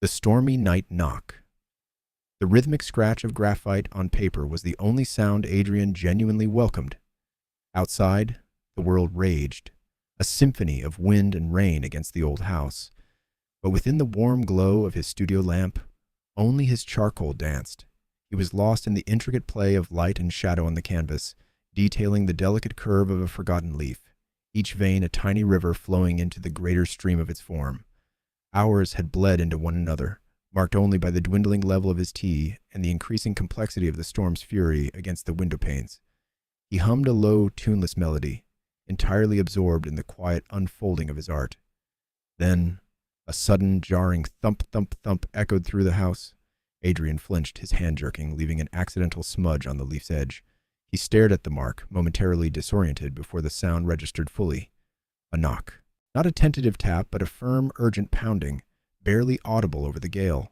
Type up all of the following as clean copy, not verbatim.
The stormy night knock. The rhythmic scratch of graphite on paper was the only sound Adrian genuinely welcomed. Outside, the world raged, a symphony of wind and rain against the old house. But within the warm glow of his studio lamp, only his charcoal danced. He was lost in the intricate play of light and shadow on the canvas, detailing the delicate curve of a forgotten leaf, each vein a tiny river flowing into the greater stream of its form. Hours had bled into one another, marked only by the dwindling level of his tea and the increasing complexity of the storm's fury against the window panes. He hummed a low, tuneless melody, entirely absorbed in the quiet unfolding of his art. Then, a sudden, jarring thump, thump, thump echoed through the house. Adrian flinched, his hand jerking, leaving an accidental smudge on the leaf's edge. He stared at the mark, momentarily disoriented before the sound registered fully. A knock. Not a tentative tap, but a firm, urgent pounding, barely audible over the gale.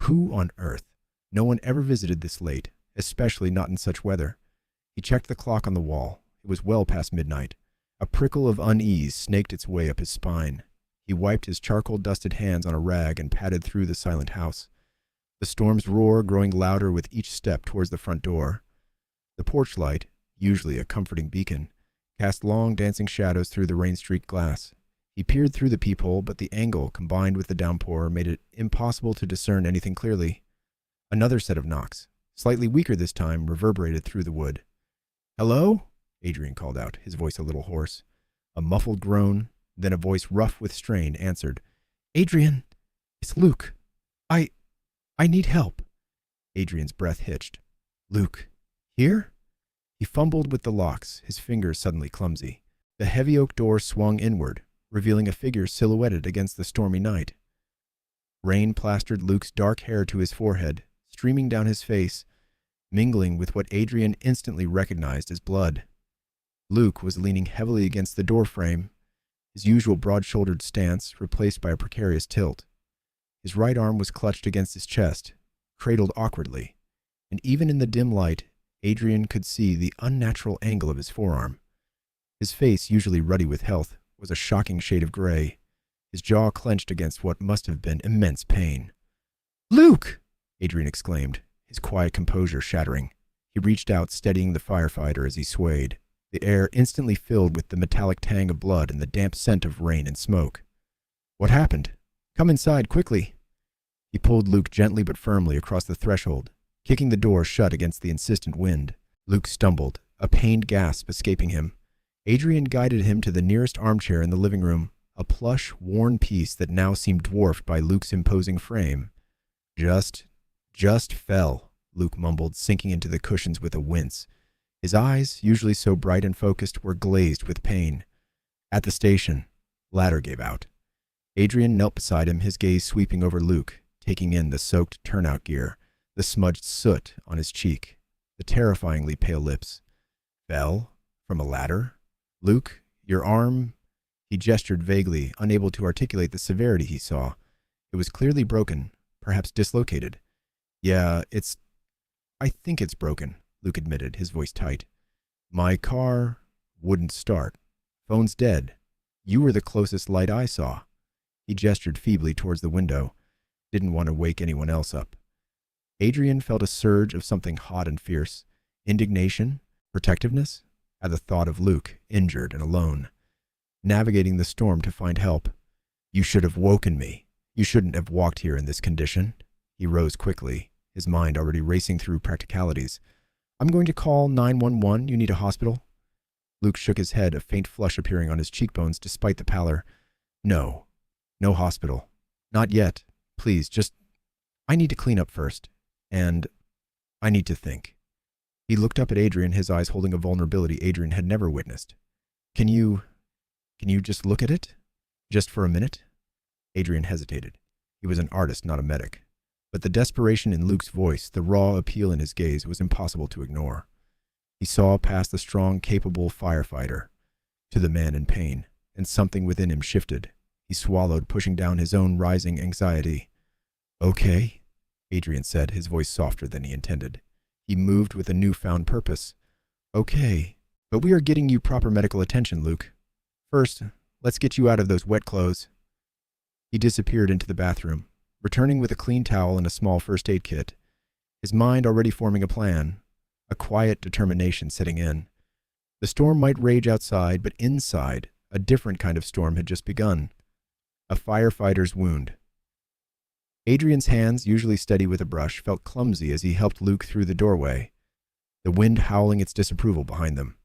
Who on earth? No one ever visited this late, especially not in such weather. He checked the clock on the wall. It was well past midnight. A prickle of unease snaked its way up his spine. He wiped his charcoal-dusted hands on a rag and padded through the silent house, the storm's roar growing louder with each step towards the front door. The porch light, usually a comforting beacon, cast long dancing shadows through the rain-streaked glass. He peered through the peephole, but the angle, combined with the downpour, made it impossible to discern anything clearly. Another set of knocks, slightly weaker this time, reverberated through the wood. "Hello?" Adrian called out, his voice a little hoarse. A muffled groan, then a voice rough with strain answered. "Adrian, it's Luke. I need help." Adrian's breath hitched. "Luke, here?" He fumbled with the locks, his fingers suddenly clumsy. The heavy oak door swung inward, revealing a figure silhouetted against the stormy night. Rain plastered Luke's dark hair to his forehead, streaming down his face, mingling with what Adrian instantly recognized as blood. Luke was leaning heavily against the doorframe, his usual broad-shouldered stance replaced by a precarious tilt. His right arm was clutched against his chest, cradled awkwardly, and even in the dim light, Adrian could see the unnatural angle of his forearm. His face, usually ruddy with health, was a shocking shade of gray, his jaw clenched against what must have been immense pain. "Luke!" Adrian exclaimed, his quiet composure shattering. He reached out, steadying the firefighter as he swayed, the air instantly filled with the metallic tang of blood and the damp scent of rain and smoke. "What happened? Come inside, quickly." He pulled Luke gently but firmly across the threshold, kicking the door shut against the insistent wind. Luke stumbled, a pained gasp escaping him. Adrian guided him to the nearest armchair in the living room, a plush, worn piece that now seemed dwarfed by Luke's imposing frame. Just fell," Luke mumbled, sinking into the cushions with a wince. His eyes, usually so bright and focused, were glazed with pain. "At the station. Ladder gave out." Adrian knelt beside him, his gaze sweeping over Luke, taking in the soaked turnout gear, the smudged soot on his cheek, the terrifyingly pale lips. "Fell? From a ladder? Luke, your arm—" He gestured vaguely, unable to articulate the severity he saw. It was clearly broken, perhaps dislocated. "Yeah, I think it's broken," Luke admitted, his voice tight. "My car wouldn't start. Phone's dead. You were the closest light I saw." He gestured feebly towards the window. Didn't want to wake anyone else up. Adrian felt a surge of something hot and fierce. Indignation? Protectiveness? At the thought of Luke, injured and alone, navigating the storm to find help. "You should have woken me. You shouldn't have walked here in this condition." He rose quickly, his mind already racing through practicalities. "I'm going to call 911. You need a hospital?" Luke shook his head, a faint flush appearing on his cheekbones despite the pallor. No hospital. Not yet. Please, I need to clean up first. And I need to think." He looked up at Adrian, his eyes holding a vulnerability Adrian had never witnessed. Can you just look at it? Just for a minute?" Adrian hesitated. He was an artist, not a medic. But the desperation in Luke's voice, the raw appeal in his gaze, was impossible to ignore. He saw past the strong, capable firefighter to the man in pain, and something within him shifted. He swallowed, pushing down his own rising anxiety. "Okay," Adrian said, his voice softer than he intended. He moved with a newfound purpose. "Okay, but we are getting you proper medical attention, Luke. First, let's get you out of those wet clothes." He disappeared into the bathroom, Returning with a clean towel and a small first aid kit, his mind already forming a plan, a quiet determination setting in. The storm might rage outside, but inside, a different kind of storm had just begun. A firefighter's wound. Adrian's hands, usually steady with a brush, felt clumsy as he helped Luke through the doorway, the wind howling its disapproval behind them.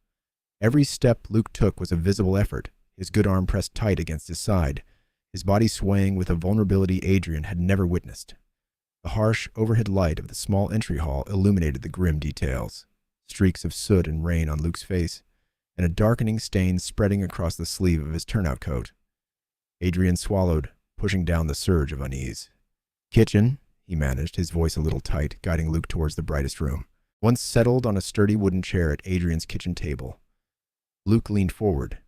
Every step Luke took was a visible effort, his good arm pressed tight against his side, his body swaying with a vulnerability Adrian had never witnessed. The harsh overhead light of the small entry hall illuminated the grim details, streaks of soot and rain on Luke's face, and a darkening stain spreading across the sleeve of his turnout coat. Adrian swallowed, pushing down the surge of unease. "Kitchen," he managed, his voice a little tight, guiding Luke towards the brightest room. Once settled on a sturdy wooden chair at Adrian's kitchen table, Luke leaned forward,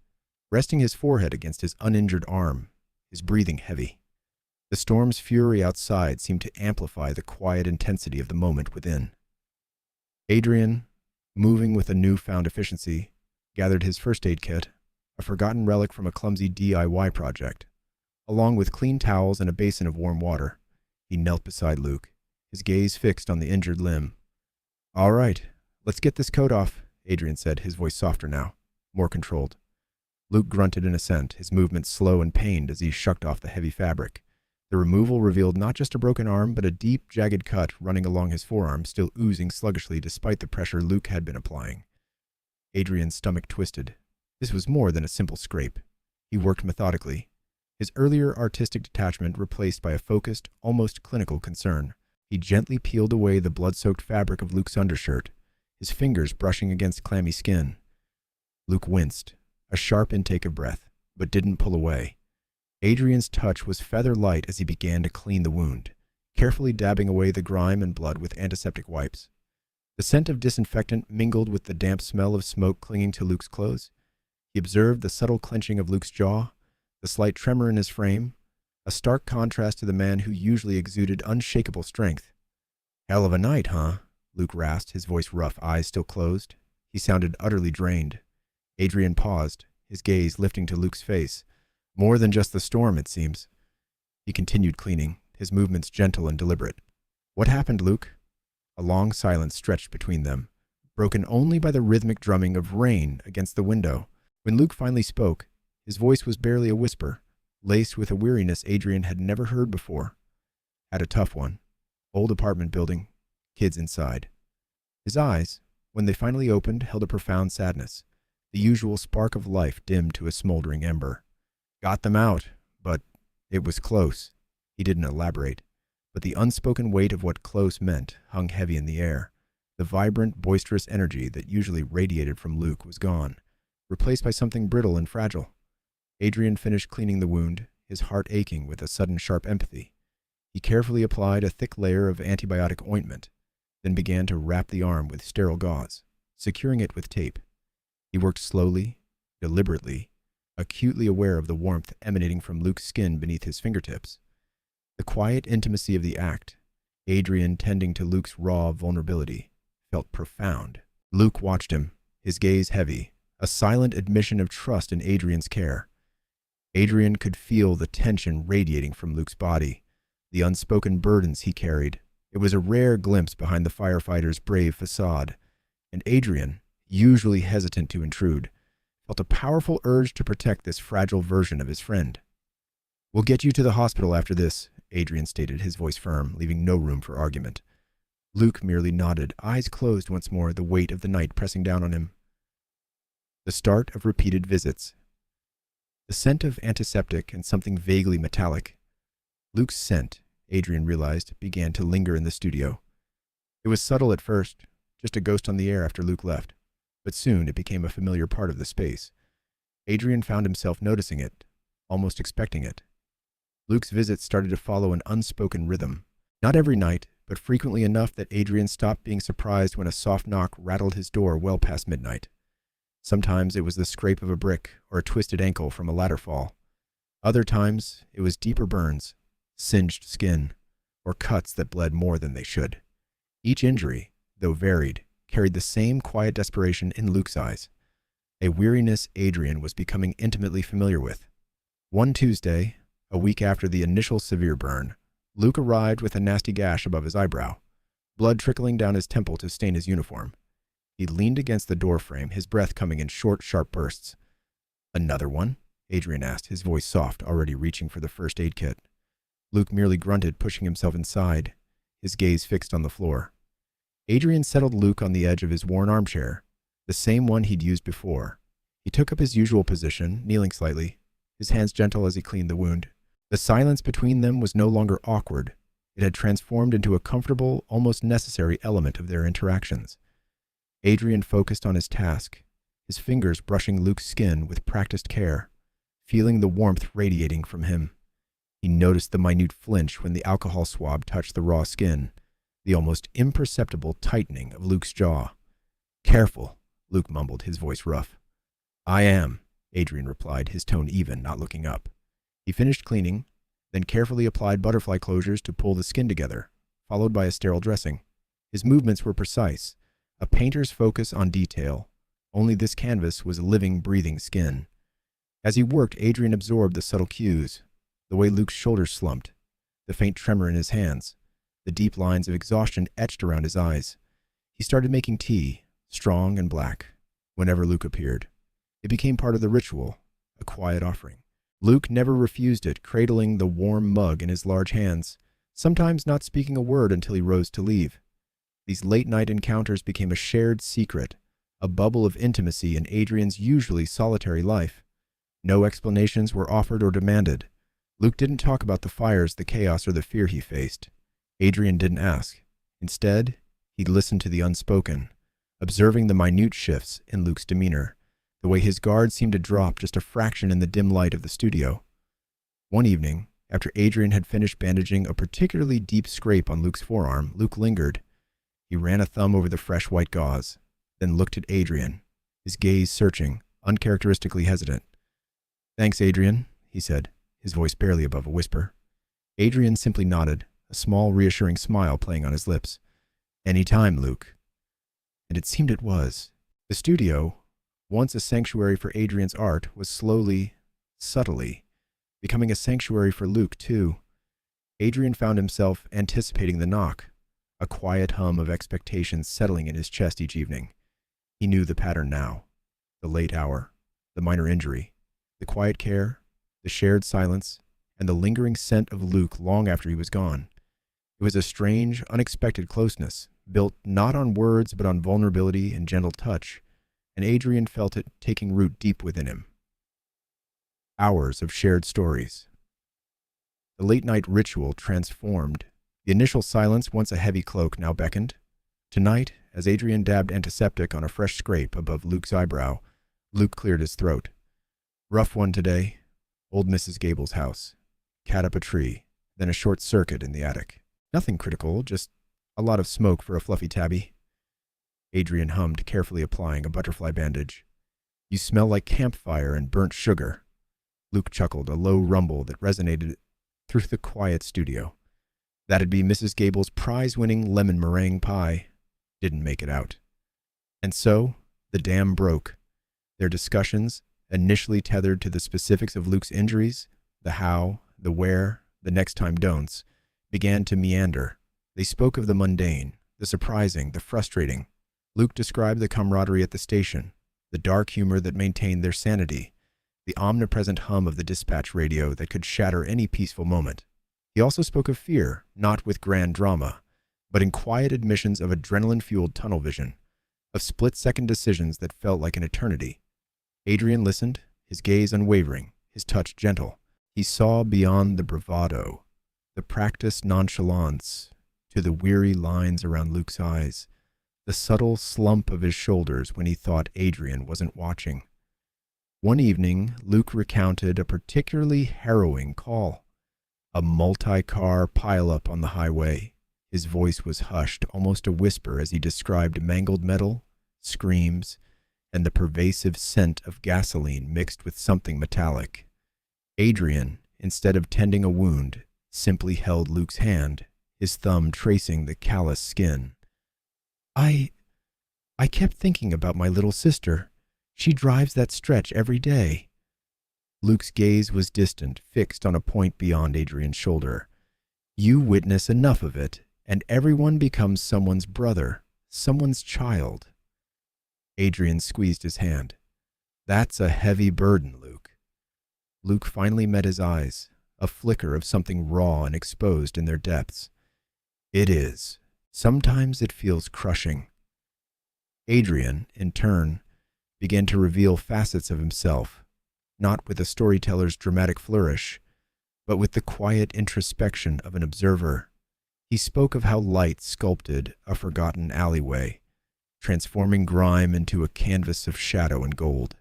resting his forehead against his uninjured arm, his breathing heavy. The storm's fury outside seemed to amplify the quiet intensity of the moment within. Adrian, moving with a newfound efficiency, gathered his first aid kit, a forgotten relic from a clumsy DIY project. Along with clean towels and a basin of warm water, he knelt beside Luke, his gaze fixed on the injured limb. "All right, let's get this coat off," Adrian said, his voice softer now, more controlled. Luke grunted in assent, his movements slow and pained as he shucked off the heavy fabric. The removal revealed not just a broken arm, but a deep, jagged cut running along his forearm, still oozing sluggishly despite the pressure Luke had been applying. Adrian's stomach twisted. This was more than a simple scrape. He worked methodically, his earlier artistic detachment replaced by a focused, almost clinical concern. He gently peeled away the blood-soaked fabric of Luke's undershirt, his fingers brushing against clammy skin. Luke winced, a sharp intake of breath, but didn't pull away. Adrian's touch was feather-light as he began to clean the wound, carefully dabbing away the grime and blood with antiseptic wipes. The scent of disinfectant mingled with the damp smell of smoke clinging to Luke's clothes. He observed the subtle clenching of Luke's jaw, the slight tremor in his frame, a stark contrast to the man who usually exuded unshakable strength. "Hell of a night, huh?" Luke rasped, his voice rough, eyes still closed. He sounded utterly drained. Adrian paused, his gaze lifting to Luke's face. "More than just the storm, it seems." He continued cleaning, his movements gentle and deliberate. "What happened, Luke?" A long silence stretched between them, broken only by the rhythmic drumming of rain against the window. When Luke finally spoke, his voice was barely a whisper, laced with a weariness Adrian had never heard before. "Had a tough one. Old apartment building, kids inside." His eyes, when they finally opened, held a profound sadness, the usual spark of life dimmed to a smoldering ember. "Got them out, but it was close." He didn't elaborate, but the unspoken weight of what close meant hung heavy in the air. The vibrant, boisterous energy that usually radiated from Luke was gone, replaced by something brittle and fragile. Adrian finished cleaning the wound, his heart aching with a sudden sharp empathy. He carefully applied a thick layer of antibiotic ointment, then began to wrap the arm with sterile gauze, securing it with tape. He worked slowly, deliberately, acutely aware of the warmth emanating from Luke's skin beneath his fingertips. The quiet intimacy of the act, Adrian tending to Luke's raw vulnerability, felt profound. Luke watched him, his gaze heavy, a silent admission of trust in Adrian's care. Adrian could feel the tension radiating from Luke's body, the unspoken burdens he carried. It was a rare glimpse behind the firefighter's brave facade, and Adrian, usually hesitant to intrude, felt a powerful urge to protect this fragile version of his friend. "We'll get you to the hospital after this," Adrian stated, his voice firm, leaving no room for argument. Luke merely nodded, eyes closed once more, the weight of the night pressing down on him. The start of repeated visits. The scent of antiseptic and something vaguely metallic. Luke's scent, Adrian realized, began to linger in the studio. It was subtle at first, just a ghost on the air after Luke left, but soon it became a familiar part of the space. Adrian found himself noticing it, almost expecting it. Luke's visits started to follow an unspoken rhythm. Not every night, but frequently enough that Adrian stopped being surprised when a soft knock rattled his door well past midnight. Sometimes it was the scrape of a brick or a twisted ankle from a ladder fall. Other times it was deeper burns, singed skin, or cuts that bled more than they should. Each injury, though varied, carried the same quiet desperation in Luke's eyes, a weariness Adrian was becoming intimately familiar with. One Tuesday, a week after the initial severe burn, Luke arrived with a nasty gash above his eyebrow, blood trickling down his temple to stain his uniform. He leaned against the doorframe, his breath coming in short, sharp bursts. "Another one?" Adrian asked, his voice soft, already reaching for the first aid kit. Luke merely grunted, pushing himself inside, his gaze fixed on the floor. Adrian settled Luke on the edge of his worn armchair, the same one he'd used before. He took up his usual position, kneeling slightly, his hands gentle as he cleaned the wound. The silence between them was no longer awkward. It had transformed into a comfortable, almost necessary element of their interactions. Adrian focused on his task, his fingers brushing Luke's skin with practiced care, feeling the warmth radiating from him. He noticed the minute flinch when the alcohol swab touched the raw skin, the almost imperceptible tightening of Luke's jaw. "Careful," Luke mumbled, his voice rough. "I am," Adrian replied, his tone even, not looking up. He finished cleaning, then carefully applied butterfly closures to pull the skin together, followed by a sterile dressing. His movements were precise, a painter's focus on detail. Only this canvas was living, breathing skin. As he worked, Adrian absorbed the subtle cues, the way Luke's shoulders slumped, the faint tremor in his hands, the deep lines of exhaustion etched around his eyes. He started making tea, strong and black, whenever Luke appeared. It became part of the ritual, a quiet offering. Luke never refused it, cradling the warm mug in his large hands, sometimes not speaking a word until he rose to leave. These late-night encounters became a shared secret, a bubble of intimacy in Adrian's usually solitary life. No explanations were offered or demanded. Luke didn't talk about the fires, the chaos, or the fear he faced. Adrian didn't ask. Instead, he listened to the unspoken, observing the minute shifts in Luke's demeanor, the way his guard seemed to drop just a fraction in the dim light of the studio. One evening, after Adrian had finished bandaging a particularly deep scrape on Luke's forearm, Luke lingered. He ran a thumb over the fresh white gauze, then looked at Adrian, his gaze searching, uncharacteristically hesitant. "Thanks, Adrian," he said, his voice barely above a whisper. Adrian simply nodded, a small, reassuring smile playing on his lips. "Any time, Luke." And it seemed it was. The studio, once a sanctuary for Adrian's art, was slowly, subtly, becoming a sanctuary for Luke, too. Adrian found himself anticipating the knock, a quiet hum of expectation settling in his chest each evening. He knew the pattern now. The late hour, the minor injury, the quiet care, the shared silence, and the lingering scent of Luke long after he was gone. It was a strange, unexpected closeness, built not on words but on vulnerability and gentle touch, and Adrian felt it taking root deep within him. Hours of shared stories. The late-night ritual transformed. The initial silence, once a heavy cloak, now beckoned. Tonight, as Adrian dabbed antiseptic on a fresh scrape above Luke's eyebrow, Luke cleared his throat. "Rough one today. Old Mrs. Gable's house. Cat up a tree, then a short circuit in the attic. Nothing critical, just a lot of smoke for a fluffy tabby." Adrian hummed, carefully applying a butterfly bandage. "You smell like campfire and burnt sugar." Luke chuckled, a low rumble that resonated through the quiet studio. That'd be Mrs. Gable's prize-winning lemon meringue pie. Didn't make it out. And so, the dam broke. Their discussions, initially tethered to the specifics of Luke's injuries, the how, the where, the next time don'ts, began to meander. They spoke of the mundane, the surprising, the frustrating. Luke described the camaraderie at the station, the dark humor that maintained their sanity, the omnipresent hum of the dispatch radio that could shatter any peaceful moment. He also spoke of fear, not with grand drama, but in quiet admissions of adrenaline-fueled tunnel vision, of split-second decisions that felt like an eternity. Adrian listened, his gaze unwavering, his touch gentle. He saw beyond the bravado, the practiced nonchalance, to the weary lines around Luke's eyes, the subtle slump of his shoulders when he thought Adrian wasn't watching. One evening, Luke recounted a particularly harrowing call. A multi-car pileup on the highway. His voice was hushed, almost a whisper, as he described mangled metal, screams, and the pervasive scent of gasoline mixed with something metallic. Adrian, instead of tending a wound, simply held Luke's hand, his thumb tracing the callous skin. I kept thinking about my little sister. She drives that stretch every day." Luke's gaze was distant, fixed on a point beyond Adrian's shoulder. You witness enough of it, and everyone becomes someone's brother, someone's child. Adrian squeezed his hand. That's a heavy burden, Luke. Luke finally met his eyes, a flicker of something raw and exposed in their depths. It is. Sometimes it feels crushing. Adrian, in turn, began to reveal facets of himself, not with a storyteller's dramatic flourish, but with the quiet introspection of an observer. He spoke of how light sculpted a forgotten alleyway, transforming grime into a canvas of shadow and gold.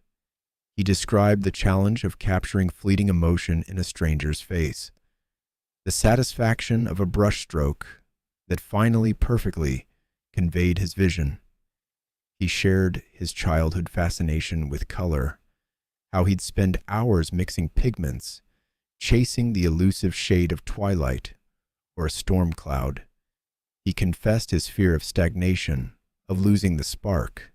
He described the challenge of capturing fleeting emotion in a stranger's face, the satisfaction of a brushstroke that finally perfectly conveyed his vision. He shared his childhood fascination with color, how he'd spend hours mixing pigments, chasing the elusive shade of twilight or a storm cloud. He confessed his fear of stagnation, of losing the spark,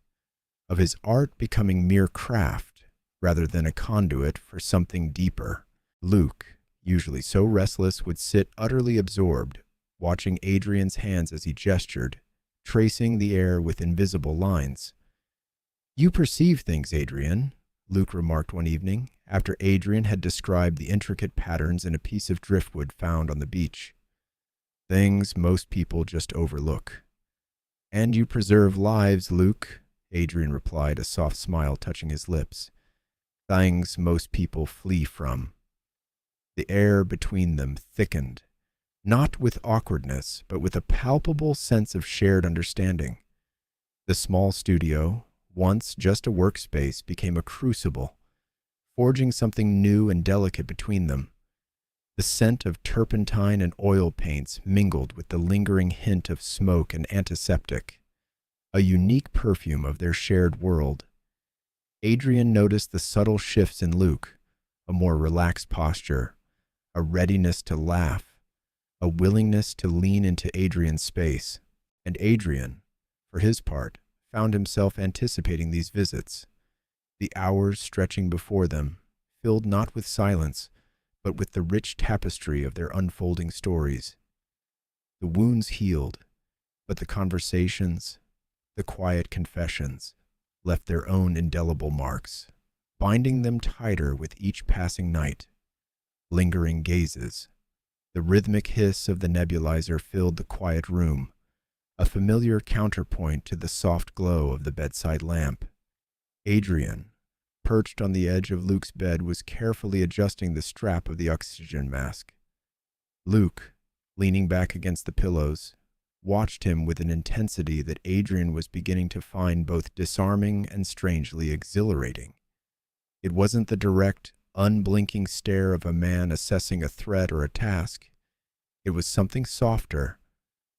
of his art becoming mere craft rather than a conduit for something deeper. Luke, usually so restless, would sit utterly absorbed, watching Adrian's hands as he gestured, tracing the air with invisible lines. You perceive things, Adrian, Luke remarked one evening, after Adrian had described the intricate patterns in a piece of driftwood found on the beach. Things most people just overlook. And you preserve lives, Luke, Adrian replied, a soft smile touching his lips. Things most people flee from. The air between them thickened, not with awkwardness, but with a palpable sense of shared understanding. The small studio, once just a workspace, became a crucible, forging something new and delicate between them. The scent of turpentine and oil paints mingled with the lingering hint of smoke and antiseptic, a unique perfume of their shared world. Adrian noticed the subtle shifts in Luke, a more relaxed posture, a readiness to laugh, a willingness to lean into Adrian's space. And Adrian, for his part, found himself anticipating these visits, the hours stretching before them, filled not with silence, but with the rich tapestry of their unfolding stories. The wounds healed, but the conversations, the quiet confessions, left their own indelible marks, binding them tighter with each passing night. Lingering gazes. The rhythmic hiss of the nebulizer filled the quiet room, a familiar counterpoint to the soft glow of the bedside lamp. Adrian, perched on the edge of Luke's bed, was carefully adjusting the strap of the oxygen mask. Luke, leaning back against the pillows, watched him with an intensity that Adrian was beginning to find both disarming and strangely exhilarating. It wasn't the direct, unblinking stare of a man assessing a threat or a task. It was something softer,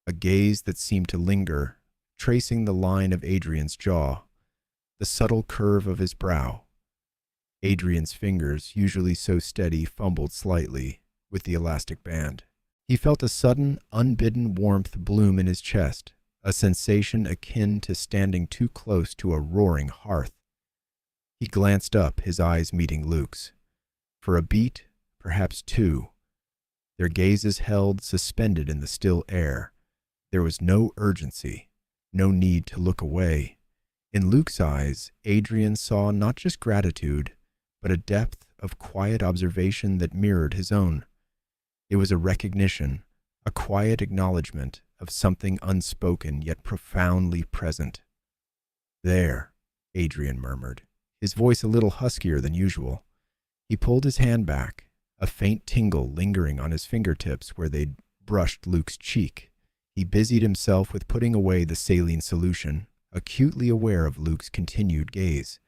a gaze that seemed to linger, tracing the line of Adrian's jaw, the subtle curve of his brow. Adrian's fingers, usually so steady, fumbled slightly with the elastic band. He felt a sudden, unbidden warmth bloom in his chest, a sensation akin to standing too close to a roaring hearth. He glanced up, his eyes meeting Luke's. For a beat, perhaps two, their gazes held suspended in the still air. There was no urgency, no need to look away. In Luke's eyes, Adrian saw not just gratitude, but a depth of quiet observation that mirrored his own. It was a recognition, a quiet acknowledgement of something unspoken yet profoundly present. There, Adrian murmured, his voice a little huskier than usual. He pulled his hand back, a faint tingle lingering on his fingertips where they'd brushed Luke's cheek. He busied himself with putting away the saline solution, acutely aware of Luke's continued gaze.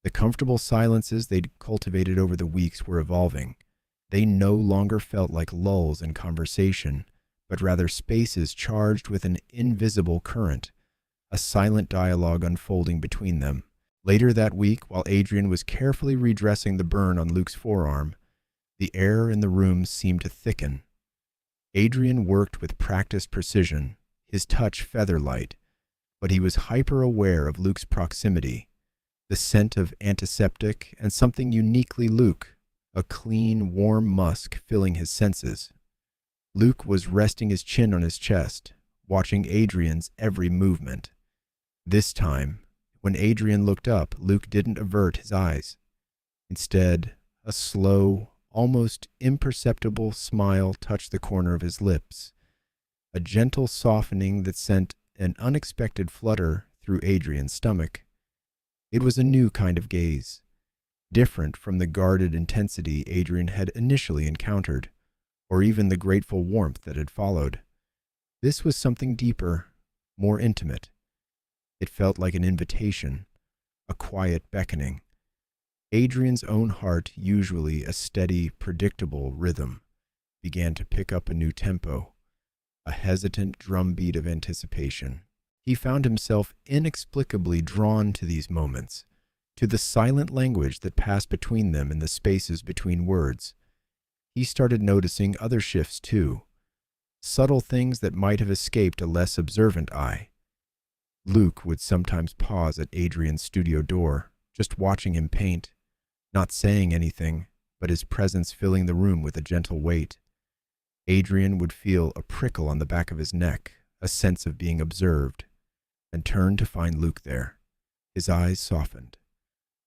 The comfortable silences they'd cultivated over the weeks were evolving. They no longer felt like lulls in conversation, but rather spaces charged with an invisible current, a silent dialogue unfolding between them. Later that week, while Adrian was carefully redressing the burn on Luke's forearm, the air in the room seemed to thicken. Adrian worked with practiced precision, his touch feather-light, but he was hyper-aware of Luke's proximity, the scent of antiseptic and something uniquely Luke, a clean, warm musk filling his senses. Luke was resting his chin on his chest, watching Adrian's every movement. This time, when Adrian looked up, Luke didn't avert his eyes. Instead, a slow, almost imperceptible smile touched the corner of his lips, a gentle softening that sent an unexpected flutter through Adrian's stomach. It was a new kind of gaze, different from the guarded intensity Adrian had initially encountered, or even the grateful warmth that had followed. This was something deeper, more intimate. It felt like an invitation, a quiet beckoning. Adrian's own heart, usually a steady, predictable rhythm, began to pick up a new tempo, a hesitant drumbeat of anticipation. He found himself inexplicably drawn to these moments, to the silent language that passed between them in the spaces between words. He started noticing other shifts too, subtle things that might have escaped a less observant eye. Luke would sometimes pause at Adrian's studio door, just watching him paint, not saying anything, but his presence filling the room with a gentle weight. Adrian would feel a prickle on the back of his neck, a sense of being observed, and turn to find Luke there. His eyes softened,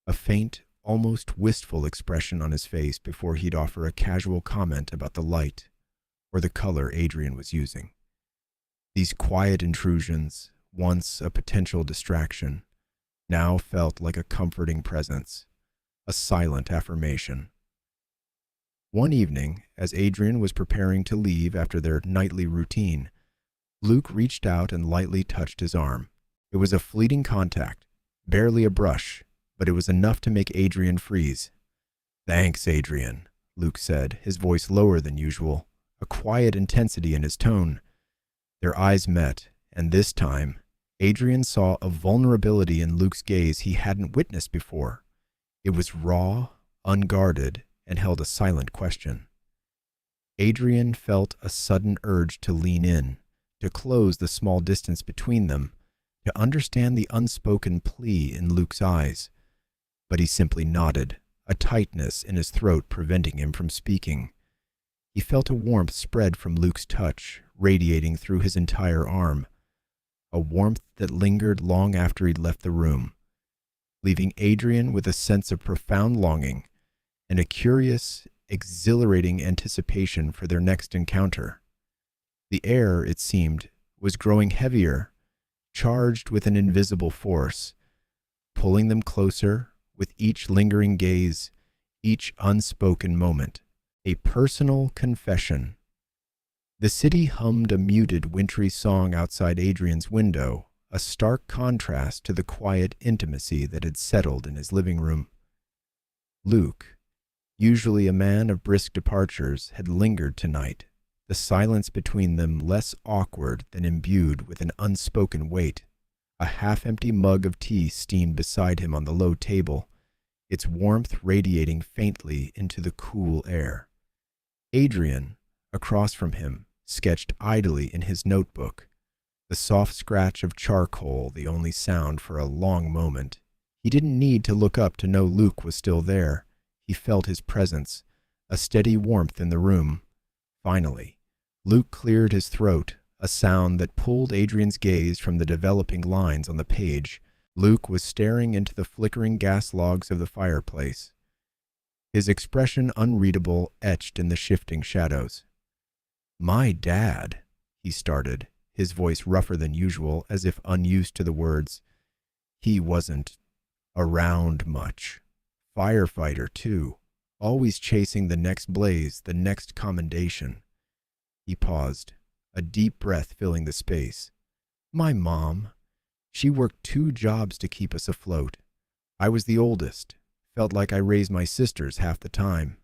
a faint, almost wistful expression on his face before he'd offer a casual comment about the light or the color Adrian was using. These quiet intrusions, once a potential distraction, now felt like a comforting presence, a silent affirmation. One evening, as Adrian was preparing to leave after their nightly routine, Luke reached out and lightly touched his arm. It was a fleeting contact, barely a brush, but it was enough to make Adrian freeze. "Thanks, Adrian," Luke said, his voice lower than usual, a quiet intensity in his tone. Their eyes met, and this time, Adrian saw a vulnerability in Luke's gaze he hadn't witnessed before. It was raw, unguarded, and held a silent question. Adrian felt a sudden urge to lean in, to close the small distance between them, to understand the unspoken plea in Luke's eyes. But he simply nodded, a tightness in his throat preventing him from speaking. He felt a warmth spread from Luke's touch, radiating through his entire arm, a warmth that lingered long after he'd left the room, leaving Adrian with a sense of profound longing and a curious, exhilarating anticipation for their next encounter. The air, it seemed, was growing heavier, charged with an invisible force, pulling them closer with each lingering gaze, each unspoken moment. A personal confession. The city hummed a muted, wintry song outside Adrian's window, a stark contrast to the quiet intimacy that had settled in his living room. Luke, usually a man of brisk departures, had lingered tonight, the silence between them less awkward than imbued with an unspoken weight. A half-empty mug of tea steamed beside him on the low table, its warmth radiating faintly into the cool air. Adrian, across from him, sketched idly in his notebook, the soft scratch of charcoal the only sound for a long moment. He didn't need to look up to know Luke was still there. He felt his presence, a steady warmth in the room. Finally, Luke cleared his throat, a sound that pulled Adrian's gaze from the developing lines on the page. Luke was staring into the flickering gas logs of the fireplace, his expression unreadable, etched in the shifting shadows. "My dad," he started, his voice rougher than usual, as if unused to the words. "He wasn't around much. Firefighter, too, always chasing the next blaze, the next commendation." He paused, a deep breath filling the space. "My mom, she worked 2 jobs to keep us afloat. I was the oldest. Felt like I raised my sisters half the time."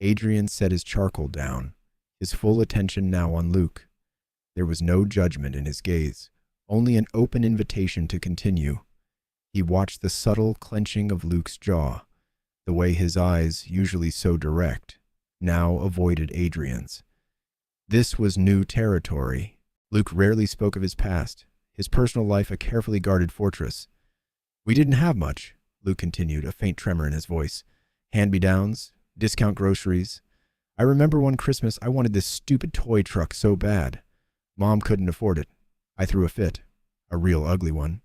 Adrian set his charcoal down, his full attention now on Luke. There was no judgment in his gaze, only an open invitation to continue. He watched the subtle clenching of Luke's jaw, the way his eyes, usually so direct, now avoided Adrian's. This was new territory. Luke rarely spoke of his past, his personal life a carefully guarded fortress. "We didn't have much," Luke continued, a faint tremor in his voice. "Hand-me-downs, discount groceries. I remember one Christmas I wanted this stupid toy truck so bad. Mom couldn't afford it. I threw a fit. A real ugly one.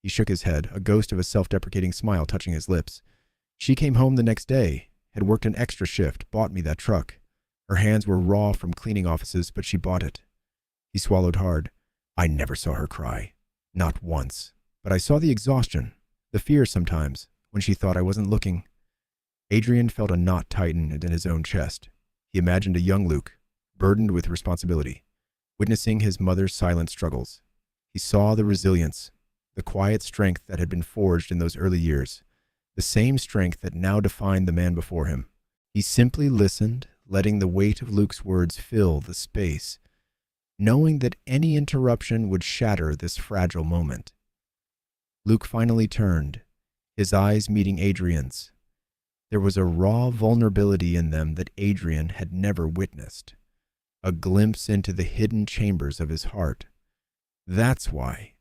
He shook his head, a ghost of a self-deprecating smile touching his lips. She came home the next day, had worked an extra shift, bought me that truck. Her hands were raw from cleaning offices, but she bought it. He swallowed hard. I never saw her cry. Not once. But I saw the exhaustion, the fear sometimes, when she thought I wasn't looking. Adrian felt a knot tighten in his own chest. He imagined a young Luke, burdened with responsibility, witnessing his mother's silent struggles. He saw the resilience, the quiet strength that had been forged in those early years, the same strength that now defined the man before him. He simply listened, letting the weight of Luke's words fill the space, knowing that any interruption would shatter this fragile moment. Luke finally turned, his eyes meeting Adrian's. There was a raw vulnerability in them that Adrian had never witnessed, a glimpse into the hidden chambers of his heart. That's why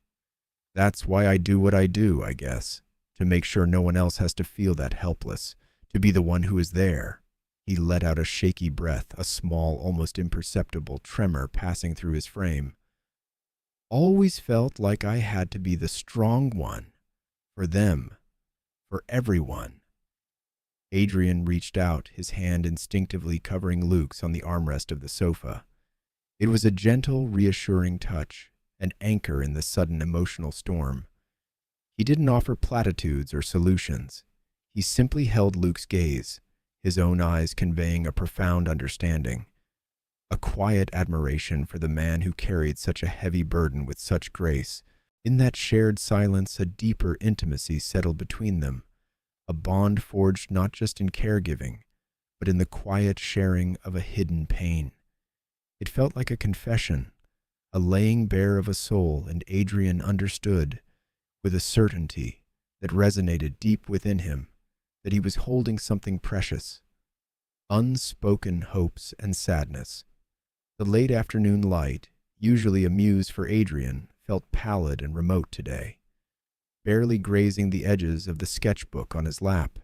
I do what I do, I guess, to make sure no one else has to feel that helpless, to be the one who is there. He let out a shaky breath, a small, almost imperceptible tremor passing through his frame. Always felt like I had to be the strong one, for them, for everyone. Adrian reached out, his hand instinctively covering Luke's on the armrest of the sofa. It was a gentle, reassuring touch, an anchor in the sudden emotional storm. He didn't offer platitudes or solutions. He simply held Luke's gaze, his own eyes conveying a profound understanding, a quiet admiration for the man who carried such a heavy burden with such grace. In that shared silence, a deeper intimacy settled between them, a bond forged not just in caregiving, but in the quiet sharing of a hidden pain. It felt like a confession, a laying bare of a soul, and Adrian understood, with a certainty that resonated deep within him, that he was holding something precious, unspoken hopes and sadness. The late afternoon light, usually a muse for Adrian, felt pallid and remote today, barely grazing the edges of the sketchbook on his lap.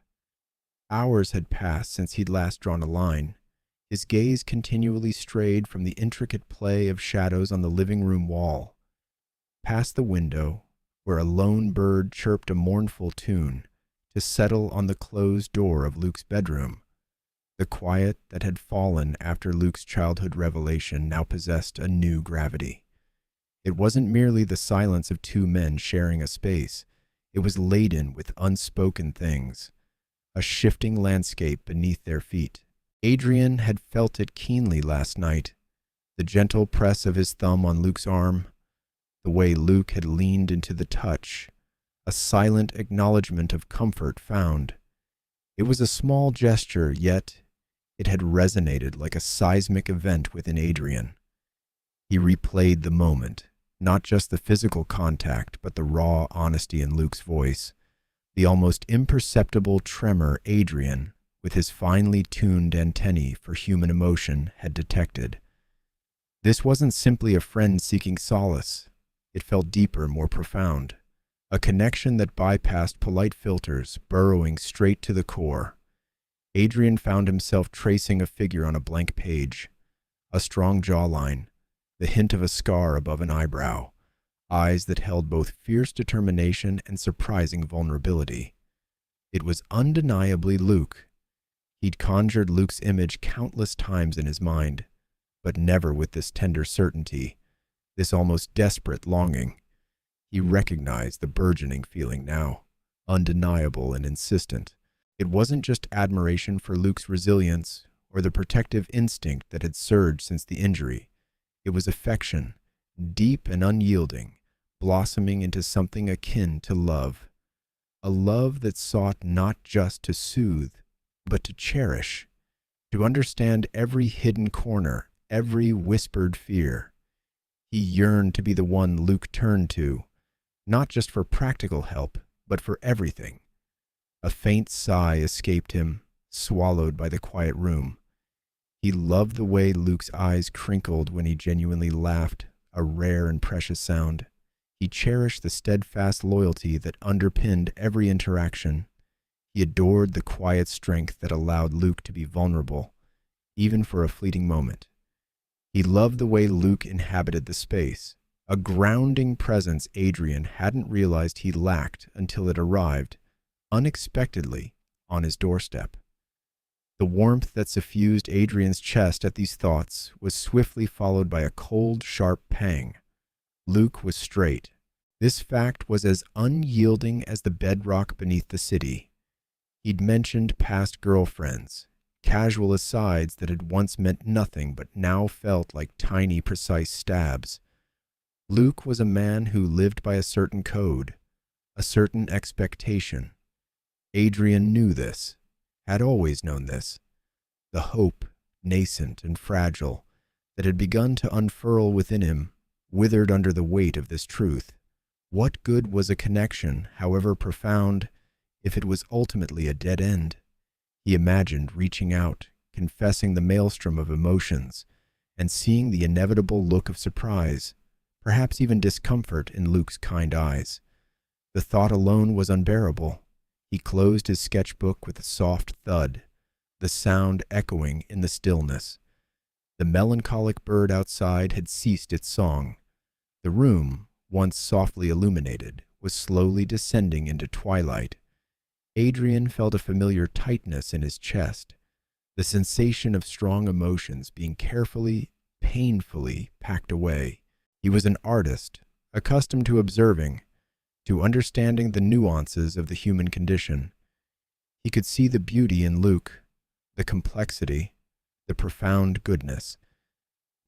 Hours had passed since he'd last drawn a line. His gaze continually strayed from the intricate play of shadows on the living room wall, past the window, where a lone bird chirped a mournful tune, to settle on the closed door of Luke's bedroom. The quiet that had fallen after Luke's childhood revelation now possessed a new gravity. It wasn't merely the silence of two men sharing a space. It was laden with unspoken things, a shifting landscape beneath their feet. Adrian had felt it keenly last night, the gentle press of his thumb on Luke's arm, the way Luke had leaned into the touch, a silent acknowledgement of comfort found. It was a small gesture, yet it had resonated like a seismic event within Adrian. He replayed the moment, not just the physical contact, but the raw honesty in Luke's voice, the almost imperceptible tremor Adrian, with his finely tuned antennae for human emotion, had detected. This wasn't simply a friend seeking solace. It felt deeper, more profound, a connection that bypassed polite filters, burrowing straight to the core. Adrian found himself tracing a figure on a blank page, a strong jawline, the hint of a scar above an eyebrow, eyes that held both fierce determination and surprising vulnerability. It was undeniably Luke. He'd conjured Luke's image countless times in his mind, but never with this tender certainty, this almost desperate longing. He recognized the burgeoning feeling now, undeniable and insistent. It wasn't just admiration for Luke's resilience or the protective instinct that had surged since the injury. It was affection, deep and unyielding, blossoming into something akin to love. A love that sought not just to soothe, but to cherish, to understand every hidden corner, every whispered fear. He yearned to be the one Luke turned to, not just for practical help, but for everything. A faint sigh escaped him, swallowed by the quiet room. He loved the way Luke's eyes crinkled when he genuinely laughed, a rare and precious sound. He cherished the steadfast loyalty that underpinned every interaction. He adored the quiet strength that allowed Luke to be vulnerable, even for a fleeting moment. He loved the way Luke inhabited the space, a grounding presence Adrian hadn't realized he lacked until it arrived, unexpectedly, on his doorstep. The warmth that suffused Adrian's chest at these thoughts was swiftly followed by a cold, sharp pang. Luke was straight. This fact was as unyielding as the bedrock beneath the city. He'd mentioned past girlfriends, casual asides that had once meant nothing but now felt like tiny, precise stabs. Luke was a man who lived by a certain code, a certain expectation. Adrian knew this, had always known this. The hope, nascent and fragile, that had begun to unfurl within him, withered under the weight of this truth. What good was a connection, however profound, if it was ultimately a dead end? He imagined reaching out, confessing the maelstrom of emotions, and seeing the inevitable look of surprise, perhaps even discomfort in Luke's kind eyes. The thought alone was unbearable. He closed his sketchbook with a soft thud, the sound echoing in the stillness. The melancholic bird outside had ceased its song. The room, once softly illuminated, was slowly descending into twilight. Adrian felt a familiar tightness in his chest, the sensation of strong emotions being carefully, painfully packed away. He was an artist, accustomed to observing, to understanding the nuances of the human condition. He could see the beauty in Luke, the complexity, the profound goodness,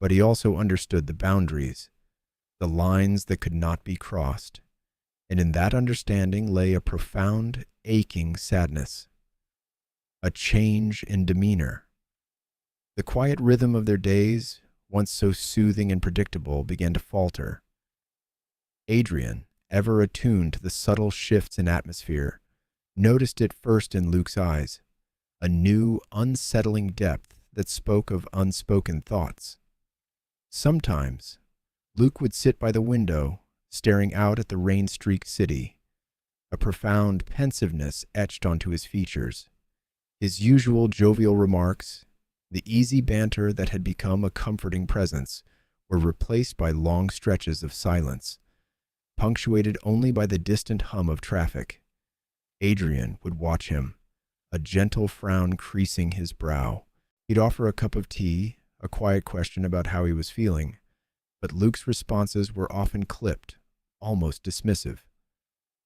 but he also understood the boundaries, the lines that could not be crossed, and in that understanding lay a profound, aching sadness, a change in demeanor. The quiet rhythm of their days, once so soothing and predictable, began to falter. Adrian, ever attuned to the subtle shifts in atmosphere, noticed it first in Luke's eyes, a new, unsettling depth that spoke of unspoken thoughts. Sometimes, Luke would sit by the window, staring out at the rain-streaked city, a profound pensiveness etched onto his features. His usual jovial remarks, the easy banter that had become a comforting presence, were replaced by long stretches of silence, punctuated only by the distant hum of traffic. Adrian would watch him, a gentle frown creasing his brow. He'd offer a cup of tea, a quiet question about how he was feeling, but Luke's responses were often clipped, almost dismissive.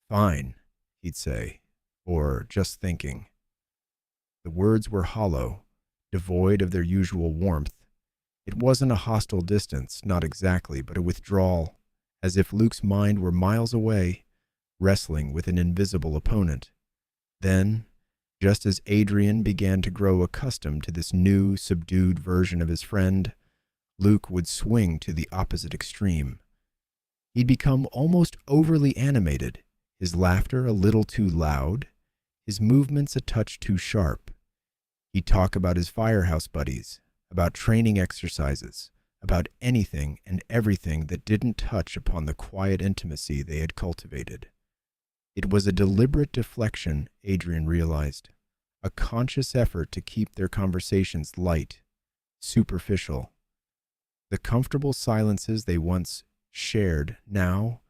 "Fine," he'd say, or "just thinking." The words were hollow, devoid of their usual warmth. It wasn't a hostile distance, not exactly, but a withdrawal, as if Luke's mind were miles away, wrestling with an invisible opponent. Then, just as Adrian began to grow accustomed to this new, subdued version of his friend, Luke would swing to the opposite extreme. He'd become almost overly animated, his laughter a little too loud, his movements a touch too sharp. He'd talk about his firehouse buddies, about training exercises, about anything and everything that didn't touch upon the quiet intimacy they had cultivated. It was a deliberate deflection, Adrian realized, a conscious effort to keep their conversations light, superficial. The comfortable silences they once shared now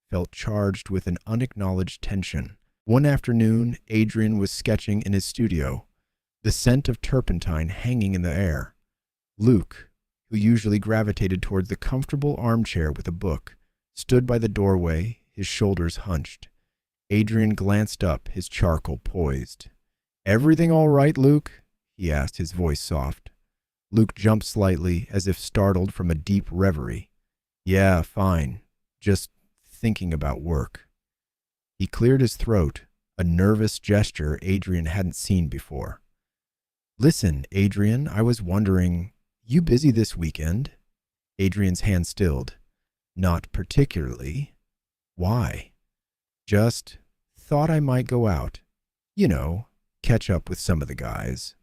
felt charged with an unacknowledged tension. One afternoon, Adrian was sketching in his studio, the scent of turpentine hanging in the air. Luke, who usually gravitated towards the comfortable armchair with a book, stood by the doorway, his shoulders hunched. Adrian glanced up, his charcoal poised. "Everything all right, Luke?" he asked, his voice soft. Luke jumped slightly, as if startled from a deep reverie. "Yeah, fine. Just thinking about work." He cleared his throat, a nervous gesture Adrian hadn't seen before. "Listen, Adrian, I was wondering, you busy this weekend?" Adrian's hand stilled. "Not particularly." "Why?" "Just thought I might go out. You know, catch up with some of the guys."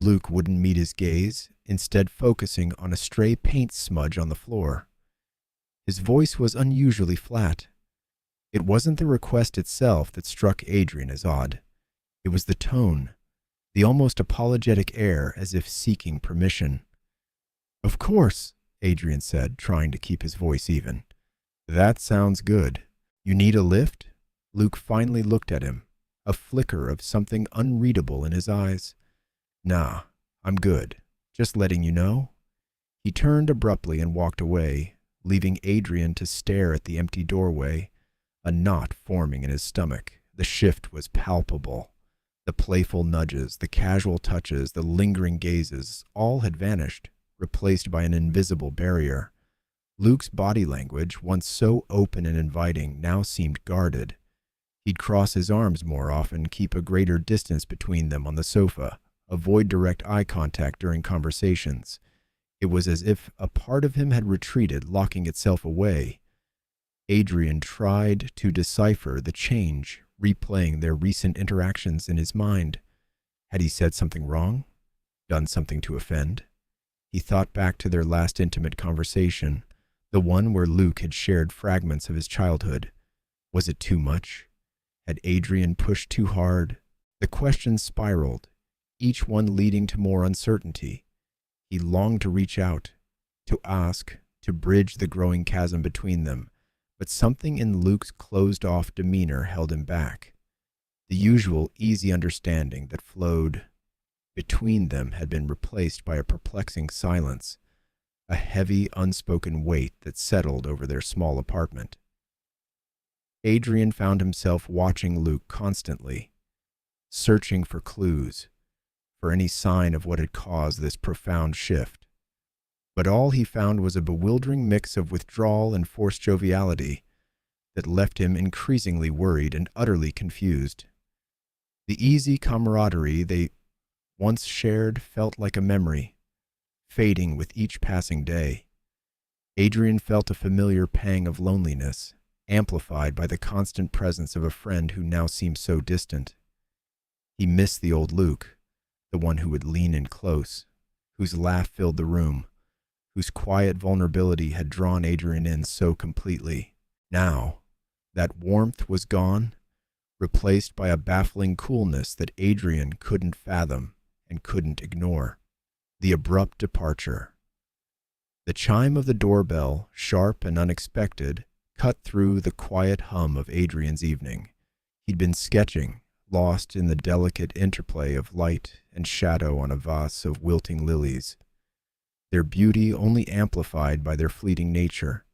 Luke wouldn't meet his gaze, instead focusing on a stray paint smudge on the floor. His voice was unusually flat. It wasn't the request itself that struck Adrian as odd. It was the tone, the almost apologetic air as if seeking permission. "Of course," Adrian said, trying to keep his voice even. "That sounds good. You need a lift?" Luke finally looked at him, a flicker of something unreadable in his eyes. "Nah, I'm good. Just letting you know." He turned abruptly and walked away, leaving Adrian to stare at the empty doorway, a knot forming in his stomach. The shift was palpable. The playful nudges, the casual touches, the lingering gazes, all had vanished, replaced by an invisible barrier. Luke's body language, once so open and inviting, now seemed guarded. He'd cross his arms more often, keep a greater distance between them on the sofa, avoid direct eye contact during conversations. It was as if a part of him had retreated, locking itself away. Adrian tried to decipher the change, replaying their recent interactions in his mind. Had he said something wrong? Done something to offend? He thought back to their last intimate conversation, the one where Luke had shared fragments of his childhood. Was it too much? Had Adrian pushed too hard? The questions spiraled, each one leading to more uncertainty. He longed to reach out, to ask, to bridge the growing chasm between them, but something in Luke's closed-off demeanor held him back. The usual easy understanding that flowed between them had been replaced by a perplexing silence, a heavy, unspoken weight that settled over their small apartment. Adrian found himself watching Luke constantly, searching for clues, for any sign of what had caused this profound shift. But all he found was a bewildering mix of withdrawal and forced joviality that left him increasingly worried and utterly confused. The easy camaraderie they once shared felt like a memory, fading with each passing day. Adrian felt a familiar pang of loneliness, amplified by the constant presence of a friend who now seemed so distant. He missed the old Luke, the one who would lean in close, whose laugh filled the room, whose quiet vulnerability had drawn Adrian in so completely. Now, that warmth was gone, replaced by a baffling coolness that Adrian couldn't fathom and couldn't ignore. The abrupt departure. The chime of the doorbell, sharp and unexpected, cut through the quiet hum of Adrian's evening. He'd been sketching, lost in the delicate interplay of light and shadow on a vase of wilting lilies, their beauty only amplified by their fleeting nature.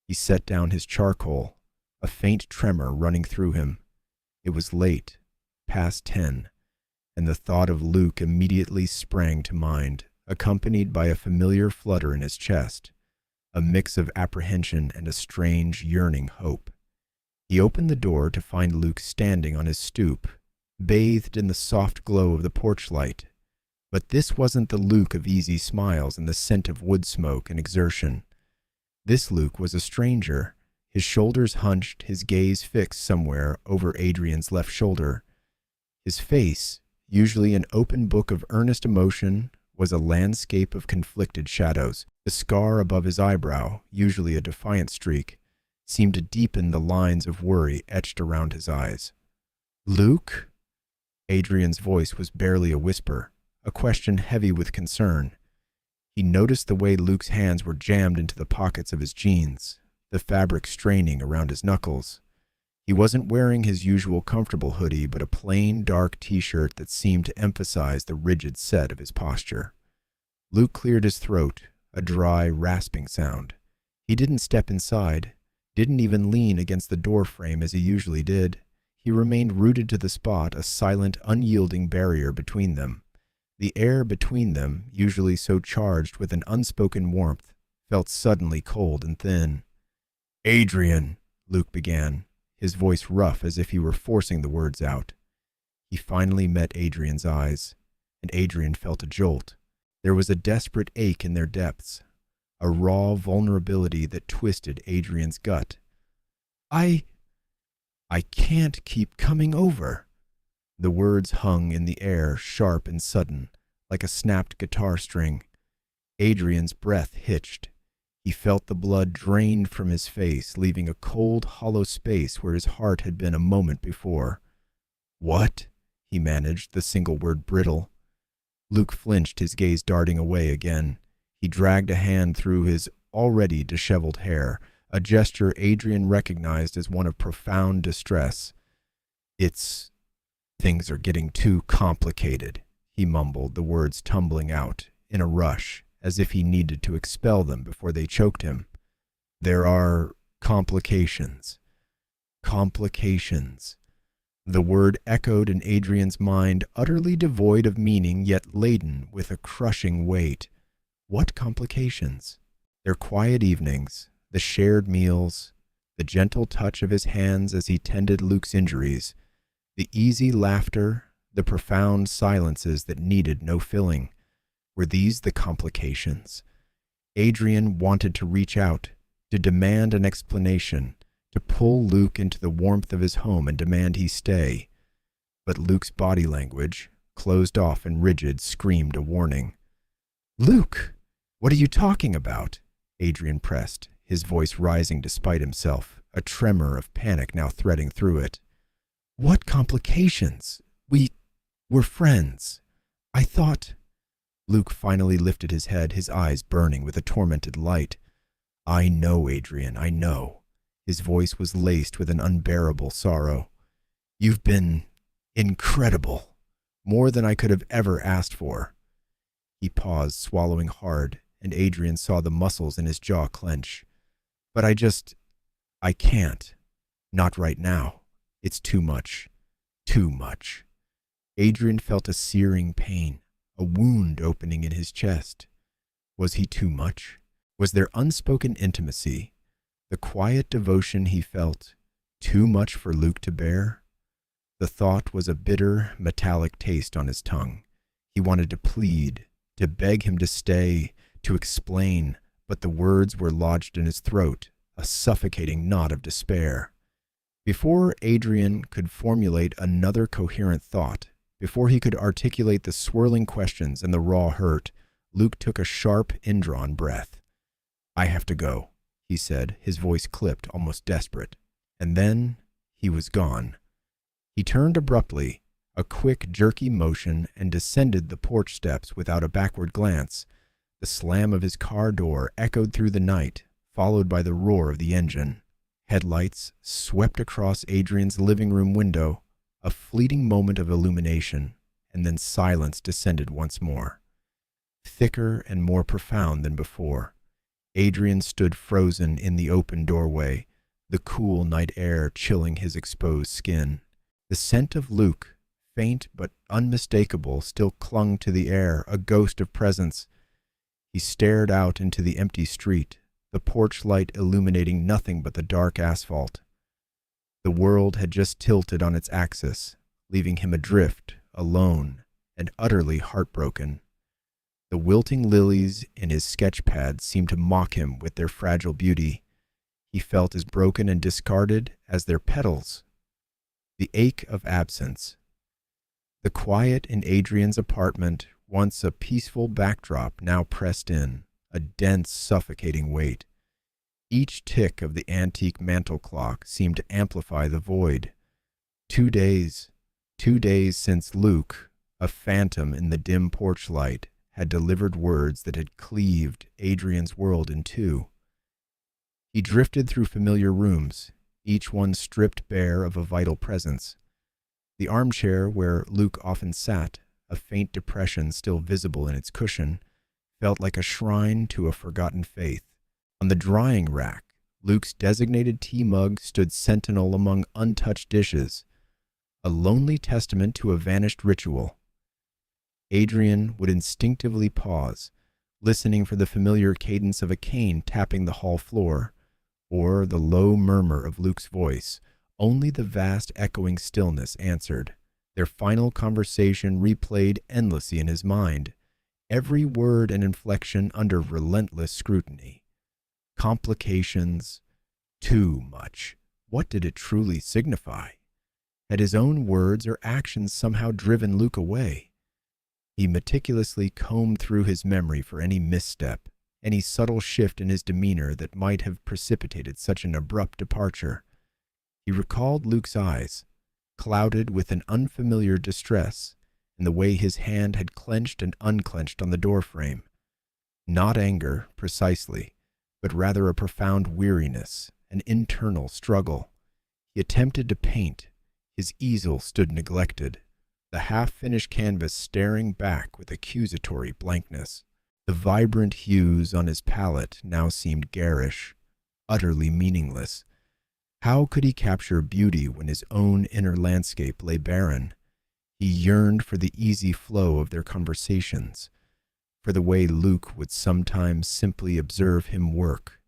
He set down his charcoal, a faint tremor running through him. It was late, past 10, and the thought of Luke immediately sprang to mind, accompanied by a familiar flutter in his chest, a mix of apprehension and a strange, yearning hope. He opened the door to find Luke standing on his stoop, bathed in the soft glow of the porch light. But this wasn't the Luke of easy smiles and the scent of wood smoke and exertion. This Luke was a stranger, his shoulders hunched, his gaze fixed somewhere over Adrian's left shoulder. His face, usually an open book of earnest emotion, was a landscape of conflicted shadows. The scar above his eyebrow, usually a defiant streak, seemed to deepen the lines of worry etched around his eyes. "Luke?" Adrian's voice was barely a whisper, a question heavy with concern. He noticed the way Luke's hands were jammed into the pockets of his jeans, the fabric straining around his knuckles. He wasn't wearing his usual comfortable hoodie, but a plain, dark t-shirt that seemed to emphasize the rigid set of his posture. Luke cleared his throat, a dry, rasping sound. He didn't step inside, didn't even lean against the door frame as he usually did. He remained rooted to the spot, a silent, unyielding barrier between them. The air between them, usually so charged with an unspoken warmth, felt suddenly cold and thin. "Adrian," Luke began, his voice rough as if he were forcing the words out. He finally met Adrian's eyes, and Adrian felt a jolt. There was a desperate ache in their depths, a raw vulnerability that twisted Adrian's gut. I can't keep coming over." The words hung in the air, sharp and sudden, like a snapped guitar string. Adrian's breath hitched. He felt the blood drained from his face, leaving a cold, hollow space where his heart had been a moment before. "What?" he managed, the single word brittle. Luke flinched, his gaze darting away again. He dragged a hand through his already disheveled hair, a gesture Adrian recognized as one of profound distress. Things are getting too complicated, he mumbled, the words tumbling out in a rush, as if he needed to expel them before they choked him. There are complications. Complications. The word echoed in Adrian's mind, utterly devoid of meaning, yet laden with a crushing weight. What complications? Their quiet evenings, the shared meals, the gentle touch of his hands as he tended Luke's injuries, the easy laughter, the profound silences that needed no filling. Were these the complications? Adrian wanted to reach out, to demand an explanation, to pull Luke into the warmth of his home and demand he stay. But Luke's body language, closed off and rigid, screamed a warning. "Luke, what are you talking about?" Adrian pressed, his voice rising despite himself, a tremor of panic now threading through it. "What complications? We're friends. I thought—" Luke finally lifted his head, his eyes burning with a tormented light. "I know, Adrian, I know." His voice was laced with an unbearable sorrow. "You've been incredible, more than I could have ever asked for." He paused, swallowing hard, and Adrian saw the muscles in his jaw clench. "But I can't. Not right now. It's too much. Too much." Adrian felt a searing pain, a wound opening in his chest. Was he too much? Was their unspoken intimacy, the quiet devotion he felt, too much for Luke to bear? The thought was a bitter, metallic taste on his tongue. He wanted to plead, to beg him to stay, to explain, but the words were lodged in his throat, a suffocating knot of despair. Before Adrian could formulate another coherent thought, before he could articulate the swirling questions and the raw hurt, Luke took a sharp, indrawn breath. "I have to go," he said, his voice clipped, almost desperate. And then he was gone. He turned abruptly, a quick, jerky motion, and descended the porch steps without a backward glance. The slam of his car door echoed through the night, followed by the roar of the engine. Headlights swept across Adrian's living room window, a fleeting moment of illumination, and then silence descended once more. Thicker and more profound than before. Adrian stood frozen in the open doorway, the cool night air chilling his exposed skin. The scent of Luke, faint but unmistakable, still clung to the air, a ghost of presence. He stared out into the empty street, the porch light illuminating nothing but the dark asphalt. The world had just tilted on its axis, leaving him adrift, alone, and utterly heartbroken. The wilting lilies in his sketch pad seemed to mock him with their fragile beauty. He felt as broken and discarded as their petals. The ache of absence. The quiet in Adrian's apartment, once a peaceful backdrop, now pressed in, a dense, suffocating weight. Each tick of the antique mantel clock seemed to amplify the void. 2 days, 2 days since Luke, a phantom in the dim porch light, had delivered words that had cleaved Adrian's world in two. He drifted through familiar rooms, each one stripped bare of a vital presence. The armchair where Luke often sat, a faint depression still visible in its cushion, felt like a shrine to a forgotten faith. On the drying rack, Luke's designated tea mug stood sentinel among untouched dishes, a lonely testament to a vanished ritual. Adrian would instinctively pause, listening for the familiar cadence of a cane tapping the hall floor, or the low murmur of Luke's voice. Only the vast echoing stillness answered, their final conversation replayed endlessly in his mind, every word and inflection under relentless scrutiny. Complications. Too much. What did it truly signify? Had his own words or actions somehow driven Luke away? He meticulously combed through his memory for any misstep, any subtle shift in his demeanor that might have precipitated such an abrupt departure. He recalled Luke's eyes, clouded with an unfamiliar distress in the way his hand had clenched and unclenched on the doorframe. Not anger, precisely, but rather a profound weariness, an internal struggle. He attempted to paint. His easel stood neglected, the half-finished canvas staring back with accusatory blankness. The vibrant hues on his palette now seemed garish, utterly meaningless. How could he capture beauty when his own inner landscape lay barren? He yearned for the easy flow of their conversations, for the way Luke would sometimes simply observe him work,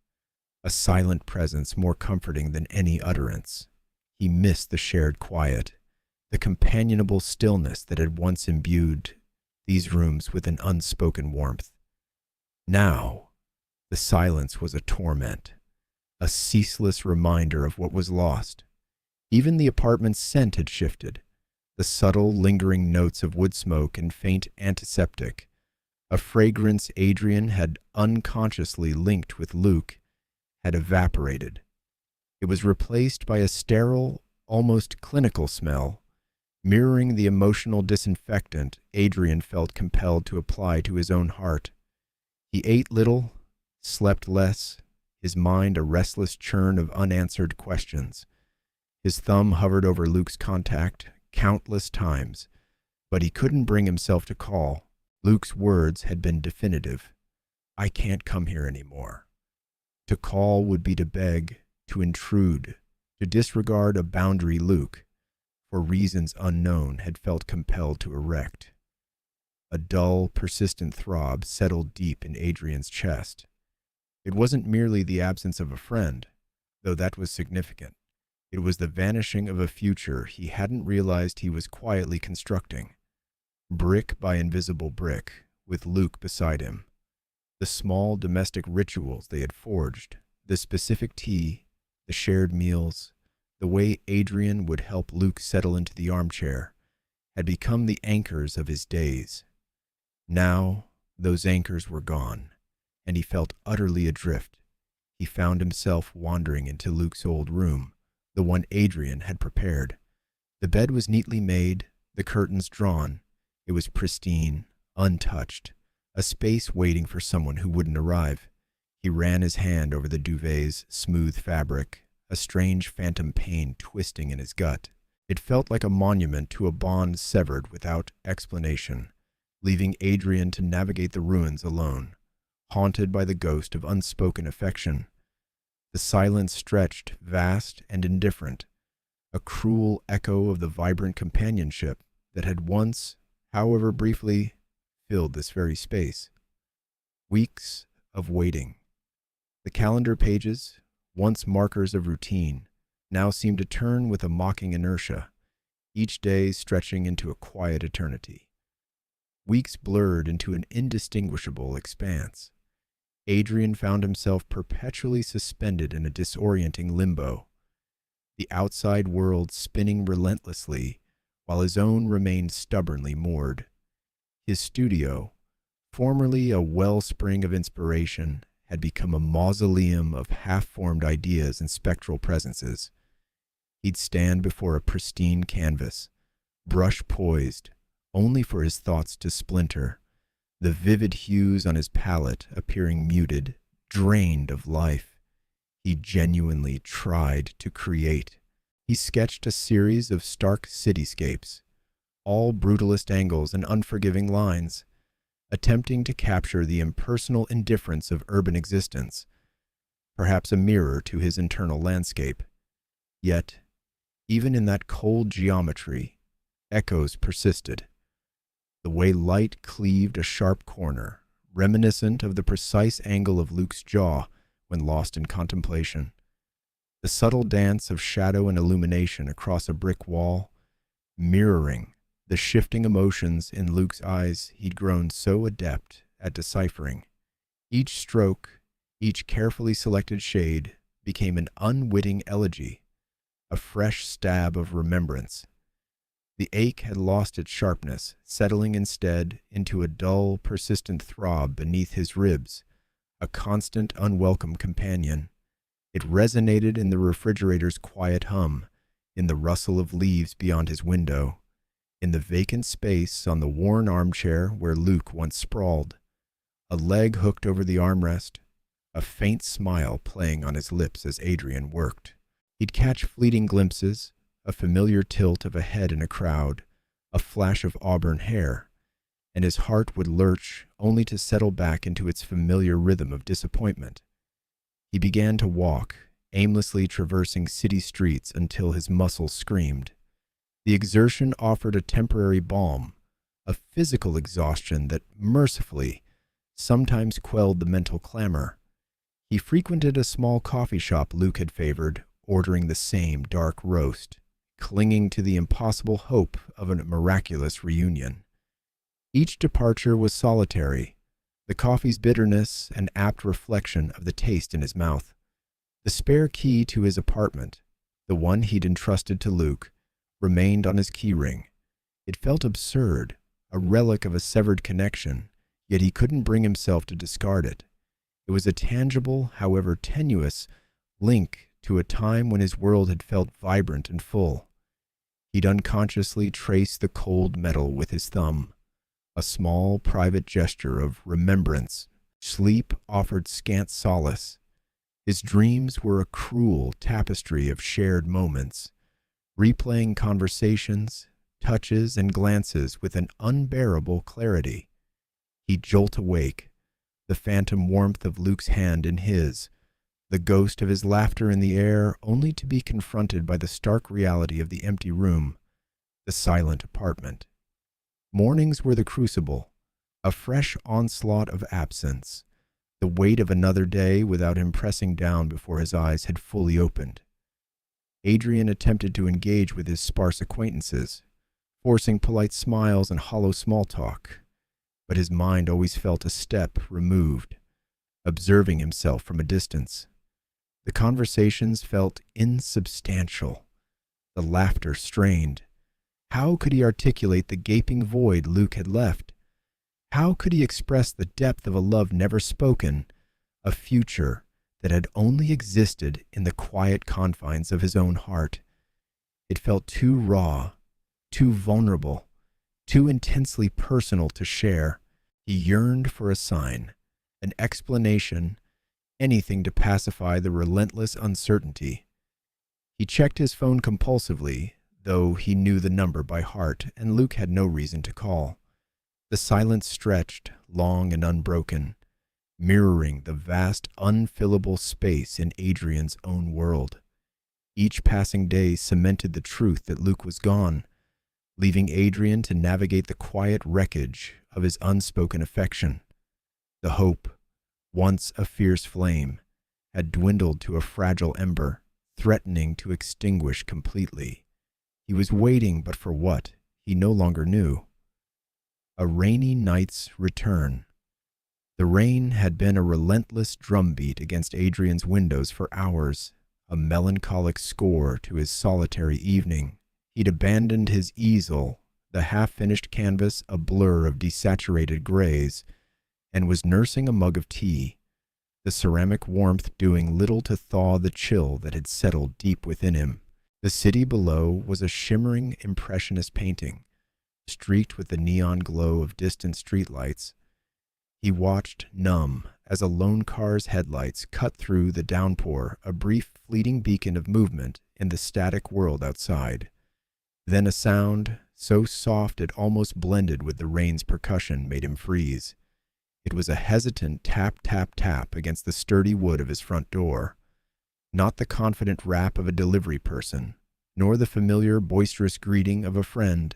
a silent presence more comforting than any utterance. He missed the shared quiet, the companionable stillness that had once imbued these rooms with an unspoken warmth. Now, the silence was a torment, a ceaseless reminder of what was lost. Even the apartment's scent had shifted, the subtle, lingering notes of wood smoke and faint antiseptic, a fragrance Adrian had unconsciously linked with Luke, had evaporated. It was replaced by a sterile, almost clinical smell, mirroring the emotional disinfectant Adrian felt compelled to apply to his own heart. He ate little, slept less, his mind a restless churn of unanswered questions. His thumb hovered over Luke's contact countless times, but he couldn't bring himself to call. Luke's words had been definitive. "I can't come here anymore." To call would be to beg, to intrude, to disregard a boundary Luke, for reasons unknown, had felt compelled to erect. A dull, persistent throb settled deep in Adrian's chest. It wasn't merely the absence of a friend, though that was significant. It was the vanishing of a future he hadn't realized he was quietly constructing, brick by invisible brick, with Luke beside him. The small domestic rituals they had forged, the specific tea, the shared meals, the way Adrian would help Luke settle into the armchair, had become the anchors of his days. Now, those anchors were gone, and he felt utterly adrift. He found himself wandering into Luke's old room, the one Adrian had prepared. The bed was neatly made, the curtains drawn. It was pristine, untouched, a space waiting for someone who wouldn't arrive. He ran his hand over the duvet's smooth fabric, a strange phantom pain twisting in his gut. It felt like a monument to a bond severed without explanation, leaving Adrian to navigate the ruins alone, haunted by the ghost of unspoken affection. The silence stretched vast and indifferent, a cruel echo of the vibrant companionship that had once, however briefly, filled this very space. Weeks of waiting. The calendar pages, once markers of routine, now seemed to turn with a mocking inertia, each day stretching into a quiet eternity. Weeks blurred into an indistinguishable expanse. Adrian found himself perpetually suspended in a disorienting limbo, the outside world spinning relentlessly while his own remained stubbornly moored. His studio, formerly a wellspring of inspiration, had become a mausoleum of half-formed ideas and spectral presences. He'd stand before a pristine canvas, brush poised, only for his thoughts to splinter, the vivid hues on his palette appearing muted, drained of life. He genuinely tried to create. He sketched a series of stark cityscapes, all brutalist angles and unforgiving lines, attempting to capture the impersonal indifference of urban existence, perhaps a mirror to his internal landscape. Yet, even in that cold geometry, echoes persisted. The way light cleaved a sharp corner, reminiscent of the precise angle of Luke's jaw when lost in contemplation. The subtle dance of shadow and illumination across a brick wall, mirroring the shifting emotions in Luke's eyes he'd grown so adept at deciphering. Each stroke, each carefully selected shade, became an unwitting elegy, a fresh stab of remembrance. The ache had lost its sharpness, settling instead into a dull, persistent throb beneath his ribs, a constant, unwelcome companion. It resonated in the refrigerator's quiet hum, in the rustle of leaves beyond his window, in the vacant space on the worn armchair where Luke once sprawled, a leg hooked over the armrest, a faint smile playing on his lips as Adrian worked. He'd catch fleeting glimpses, a familiar tilt of a head in a crowd, a flash of auburn hair, and his heart would lurch only to settle back into its familiar rhythm of disappointment. He began to walk, aimlessly traversing city streets until his muscles screamed. The exertion offered a temporary balm, a physical exhaustion that mercifully sometimes quelled the mental clamor. He frequented a small coffee shop Luke had favored, ordering the same dark roast, clinging to the impossible hope of a miraculous reunion. Each departure was solitary, the coffee's bitterness an apt reflection of the taste in his mouth. The spare key to his apartment, the one he'd entrusted to Luke, remained on his keyring. It felt absurd, a relic of a severed connection, yet he couldn't bring himself to discard it. It was a tangible, however tenuous, link to a time when his world had felt vibrant and full. He'd unconsciously traced the cold metal with his thumb, a small private gesture of remembrance. Sleep offered scant solace. His dreams were a cruel tapestry of shared moments, replaying conversations, touches, and glances with an unbearable clarity. He'd jolt awake, the phantom warmth of Luke's hand in his, the ghost of his laughter in the air, only to be confronted by the stark reality of the empty room, the silent apartment. Mornings were the crucible, a fresh onslaught of absence, the weight of another day without him pressing down before his eyes had fully opened. Adrian attempted to engage with his sparse acquaintances, forcing polite smiles and hollow small talk, but his mind always felt a step removed, observing himself from a distance. The conversations felt insubstantial, the laughter strained. How could he articulate the gaping void Luke had left? How could he express the depth of a love never spoken, a future that had only existed in the quiet confines of his own heart? It felt too raw, too vulnerable, too intensely personal to share. He yearned for a sign, an explanation, anything to pacify the relentless uncertainty. He checked his phone compulsively, though he knew the number by heart, and Luke had no reason to call. The silence stretched, long and unbroken, mirroring the vast, unfillable space in Adrian's own world. Each passing day cemented the truth that Luke was gone, leaving Adrian to navigate the quiet wreckage of his unspoken affection. The hope, once a fierce flame, had dwindled to a fragile ember, threatening to extinguish completely. He was waiting, but for what, he no longer knew. A rainy night's return. The rain had been a relentless drumbeat against Adrian's windows for hours, a melancholic score to his solitary evening. He'd abandoned his easel, the half-finished canvas a blur of desaturated grays, and was nursing a mug of tea, the ceramic warmth doing little to thaw the chill that had settled deep within him. The city below was a shimmering impressionist painting, streaked with the neon glow of distant streetlights. He watched, numb, as a lone car's headlights cut through the downpour, a brief fleeting beacon of movement in the static world outside. Then a sound, so soft it almost blended with the rain's percussion, made him freeze. It was a hesitant tap, tap, tap against the sturdy wood of his front door. Not the confident rap of a delivery person, nor the familiar, boisterous greeting of a friend.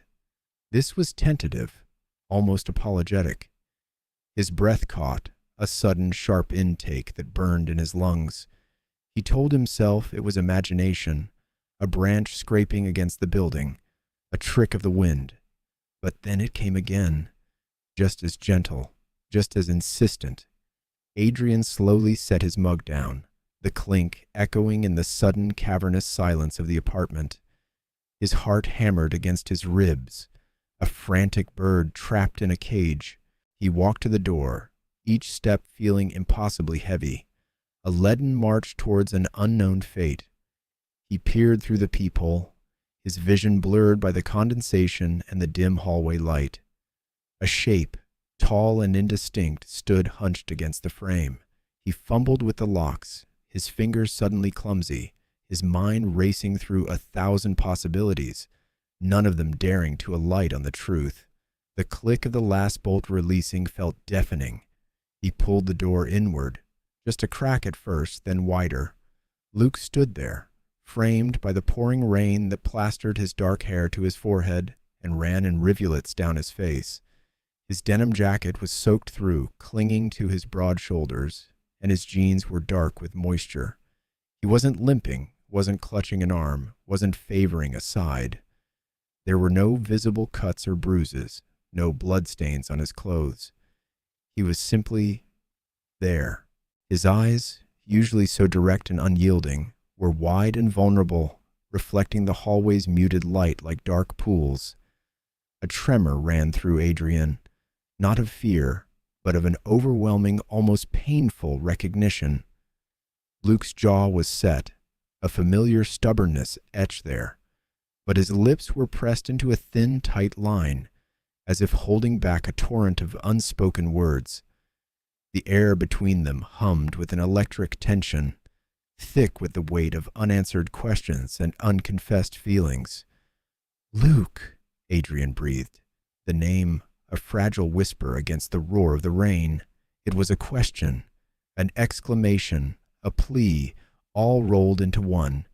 This was tentative, almost apologetic. His breath caught, a sudden, sharp intake that burned in his lungs. He told himself it was imagination, a branch scraping against the building, a trick of the wind. But then it came again, just as gentle, just as insistent. Adrian slowly set his mug down, the clink echoing in the sudden cavernous silence of the apartment. His heart hammered against his ribs, a frantic bird trapped in a cage. He walked to the door, each step feeling impossibly heavy, a leaden march towards an unknown fate. He peered through the peephole, his vision blurred by the condensation and the dim hallway light. A shape, tall and indistinct, stood hunched against the frame. He fumbled with the locks, his fingers suddenly clumsy, his mind racing through 1,000 possibilities, none of them daring to alight on the truth. The click of the last bolt releasing felt deafening. He pulled the door inward, just a crack at first, then wider. Luke stood there, framed by the pouring rain that plastered his dark hair to his forehead and ran in rivulets down his face. His denim jacket was soaked through, clinging to his broad shoulders, and his jeans were dark with moisture. He wasn't limping, wasn't clutching an arm, wasn't favoring a side. There were no visible cuts or bruises, no bloodstains on his clothes. He was simply there. His eyes, usually so direct and unyielding, were wide and vulnerable, reflecting the hallway's muted light like dark pools. A tremor ran through Adrian, not of fear, but of an overwhelming, almost painful recognition. Luke's jaw was set, a familiar stubbornness etched there, but his lips were pressed into a thin, tight line, as if holding back a torrent of unspoken words. The air between them hummed with an electric tension, thick with the weight of unanswered questions and unconfessed feelings. "Luke," Adrian breathed, the name a fragile whisper against the roar of the rain. It was a question, an exclamation, a plea, all rolled into one.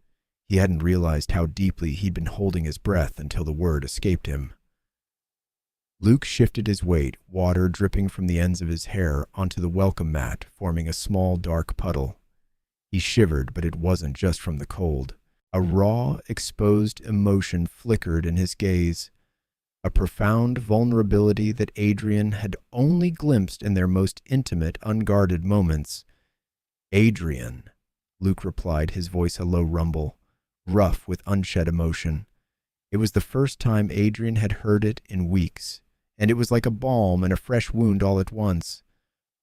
He hadn't realized how deeply he'd been holding his breath until the word escaped him. Luke shifted his weight, water dripping from the ends of his hair onto the welcome mat, forming a small dark puddle. He shivered, but it wasn't just from the cold. A raw, exposed emotion flickered in his gaze, a profound vulnerability that Adrian had only glimpsed in their most intimate, unguarded moments. "Adrian," Luke replied, his voice a low rumble, rough with unshed emotion. It was the first time Adrian had heard it in weeks, and it was like a balm and a fresh wound all at once.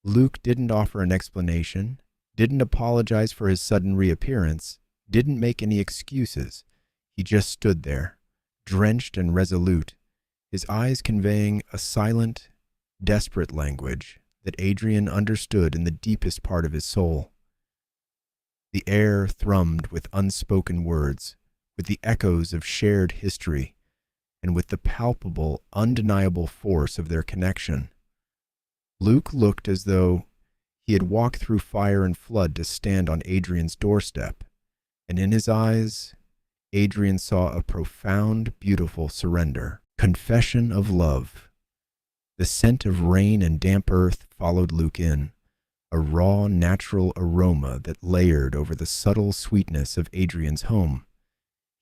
Luke didn't offer an explanation, didn't apologize for his sudden reappearance, didn't make any excuses. He just stood there, drenched and resolute, his eyes conveying a silent, desperate language that Adrian understood in the deepest part of his soul. The air thrummed with unspoken words, with the echoes of shared history, and with the palpable, undeniable force of their connection. Luke looked as though he had walked through fire and flood to stand on Adrian's doorstep, and in his eyes, Adrian saw a profound, beautiful surrender, confession of love. The scent of rain and damp earth followed Luke in, a raw, natural aroma that layered over the subtle sweetness of Adrian's home.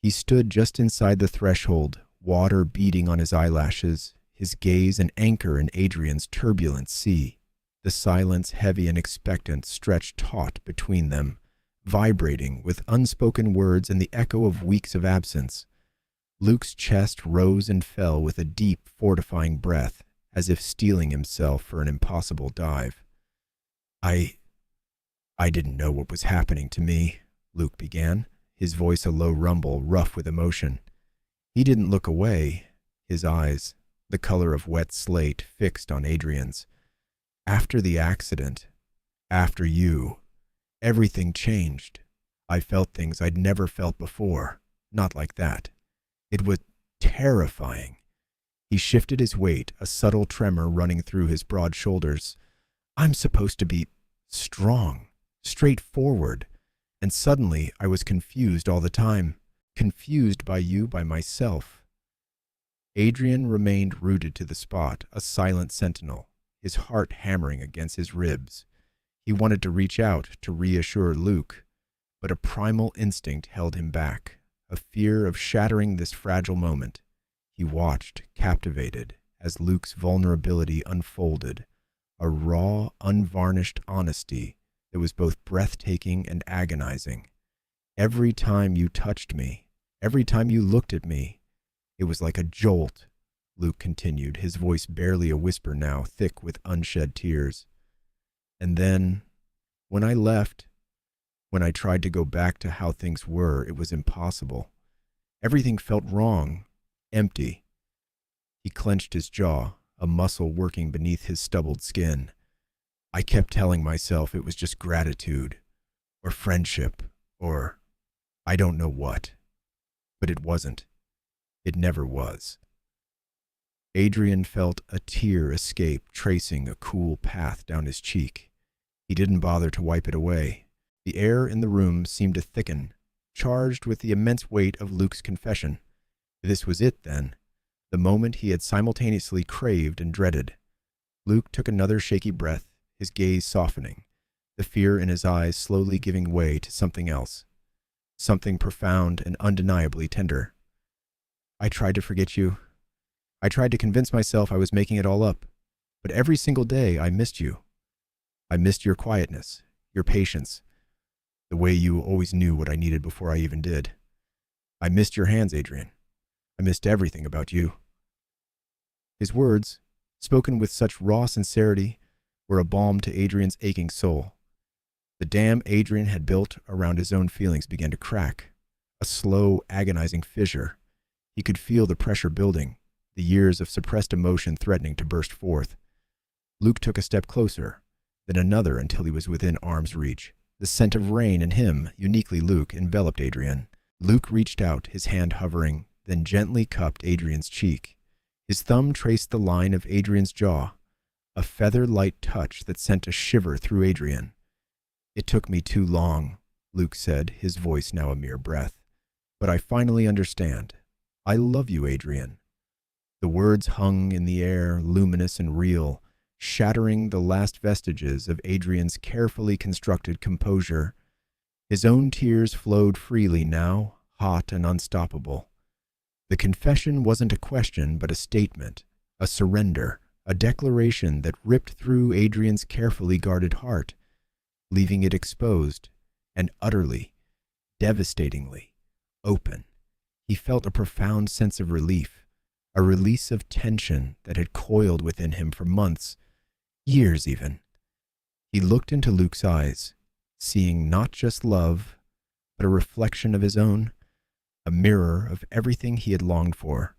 He stood just inside the threshold, water beating on his eyelashes, his gaze an anchor in Adrian's turbulent sea. The silence, heavy and expectant, stretched taut between them, vibrating with unspoken words and the echo of weeks of absence. Luke's chest rose and fell with a deep, fortifying breath, as if steeling himself for an impossible dive. I didn't know what was happening to me," Luke began, his voice a low rumble, rough with emotion. He didn't look away, his eyes, the color of wet slate, fixed on Adrian's. "After the accident, after you, everything changed. I felt things I'd never felt before, not like that. It was terrifying." He shifted his weight, a subtle tremor running through his broad shoulders. "I'm supposed to be strong, straightforward, and suddenly I was confused all the time, confused by you, by myself." Adrian remained rooted to the spot, a silent sentinel, his heart hammering against his ribs. He wanted to reach out to reassure Luke, but a primal instinct held him back, a fear of shattering this fragile moment. He watched, captivated, as Luke's vulnerability unfolded, a raw, unvarnished honesty that was both breathtaking and agonizing. "Every time you touched me, every time you looked at me, it was like a jolt," Luke continued, his voice barely a whisper now, thick with unshed tears. "And then, when I left, when I tried to go back to how things were, it was impossible. Everything felt wrong, empty. He clenched his jaw, a muscle working beneath his stubbled skin. I kept telling myself it was just gratitude, or friendship, or I don't know what. But it wasn't. It never was. Adrian felt a tear escape, tracing a cool path down his cheek. He didn't bother to wipe it away. The air in the room seemed to thicken, charged with the immense weight of Luke's confession. This was it, then, the moment he had simultaneously craved and dreaded. Luke took another shaky breath, his gaze softening, the fear in his eyes slowly giving way to something else, something profound and undeniably tender. I tried to forget you. I tried to convince myself I was making it all up, but every single day I missed you. I missed your quietness, your patience, the way you always knew what I needed before I even did. I missed your hands, Adrian. I missed everything about you. His words, spoken with such raw sincerity, were a balm to Adrian's aching soul. The dam Adrian had built around his own feelings began to crack, a slow, agonizing fissure. He could feel the pressure building, the years of suppressed emotion threatening to burst forth. Luke took a step closer, then another until he was within arm's reach. The scent of rain and him, uniquely Luke, enveloped Adrian. Luke reached out, his hand hovering, then gently cupped Adrian's cheek. His thumb traced the line of Adrian's jaw, a feather-light touch that sent a shiver through Adrian. It took me too long, Luke said, his voice now a mere breath. But I finally understand. I love you, Adrian. The words hung in the air, luminous and real, shattering the last vestiges of Adrian's carefully constructed composure. His own tears flowed freely now, hot and unstoppable. The confession wasn't a question, but a statement, a surrender, a declaration that ripped through Adrian's carefully guarded heart, leaving it exposed and utterly, devastatingly open. He felt a profound sense of relief, a release of tension that had coiled within him for months, years even. He looked into Luke's eyes, seeing not just love, but a reflection of his own, a mirror of everything he had longed for.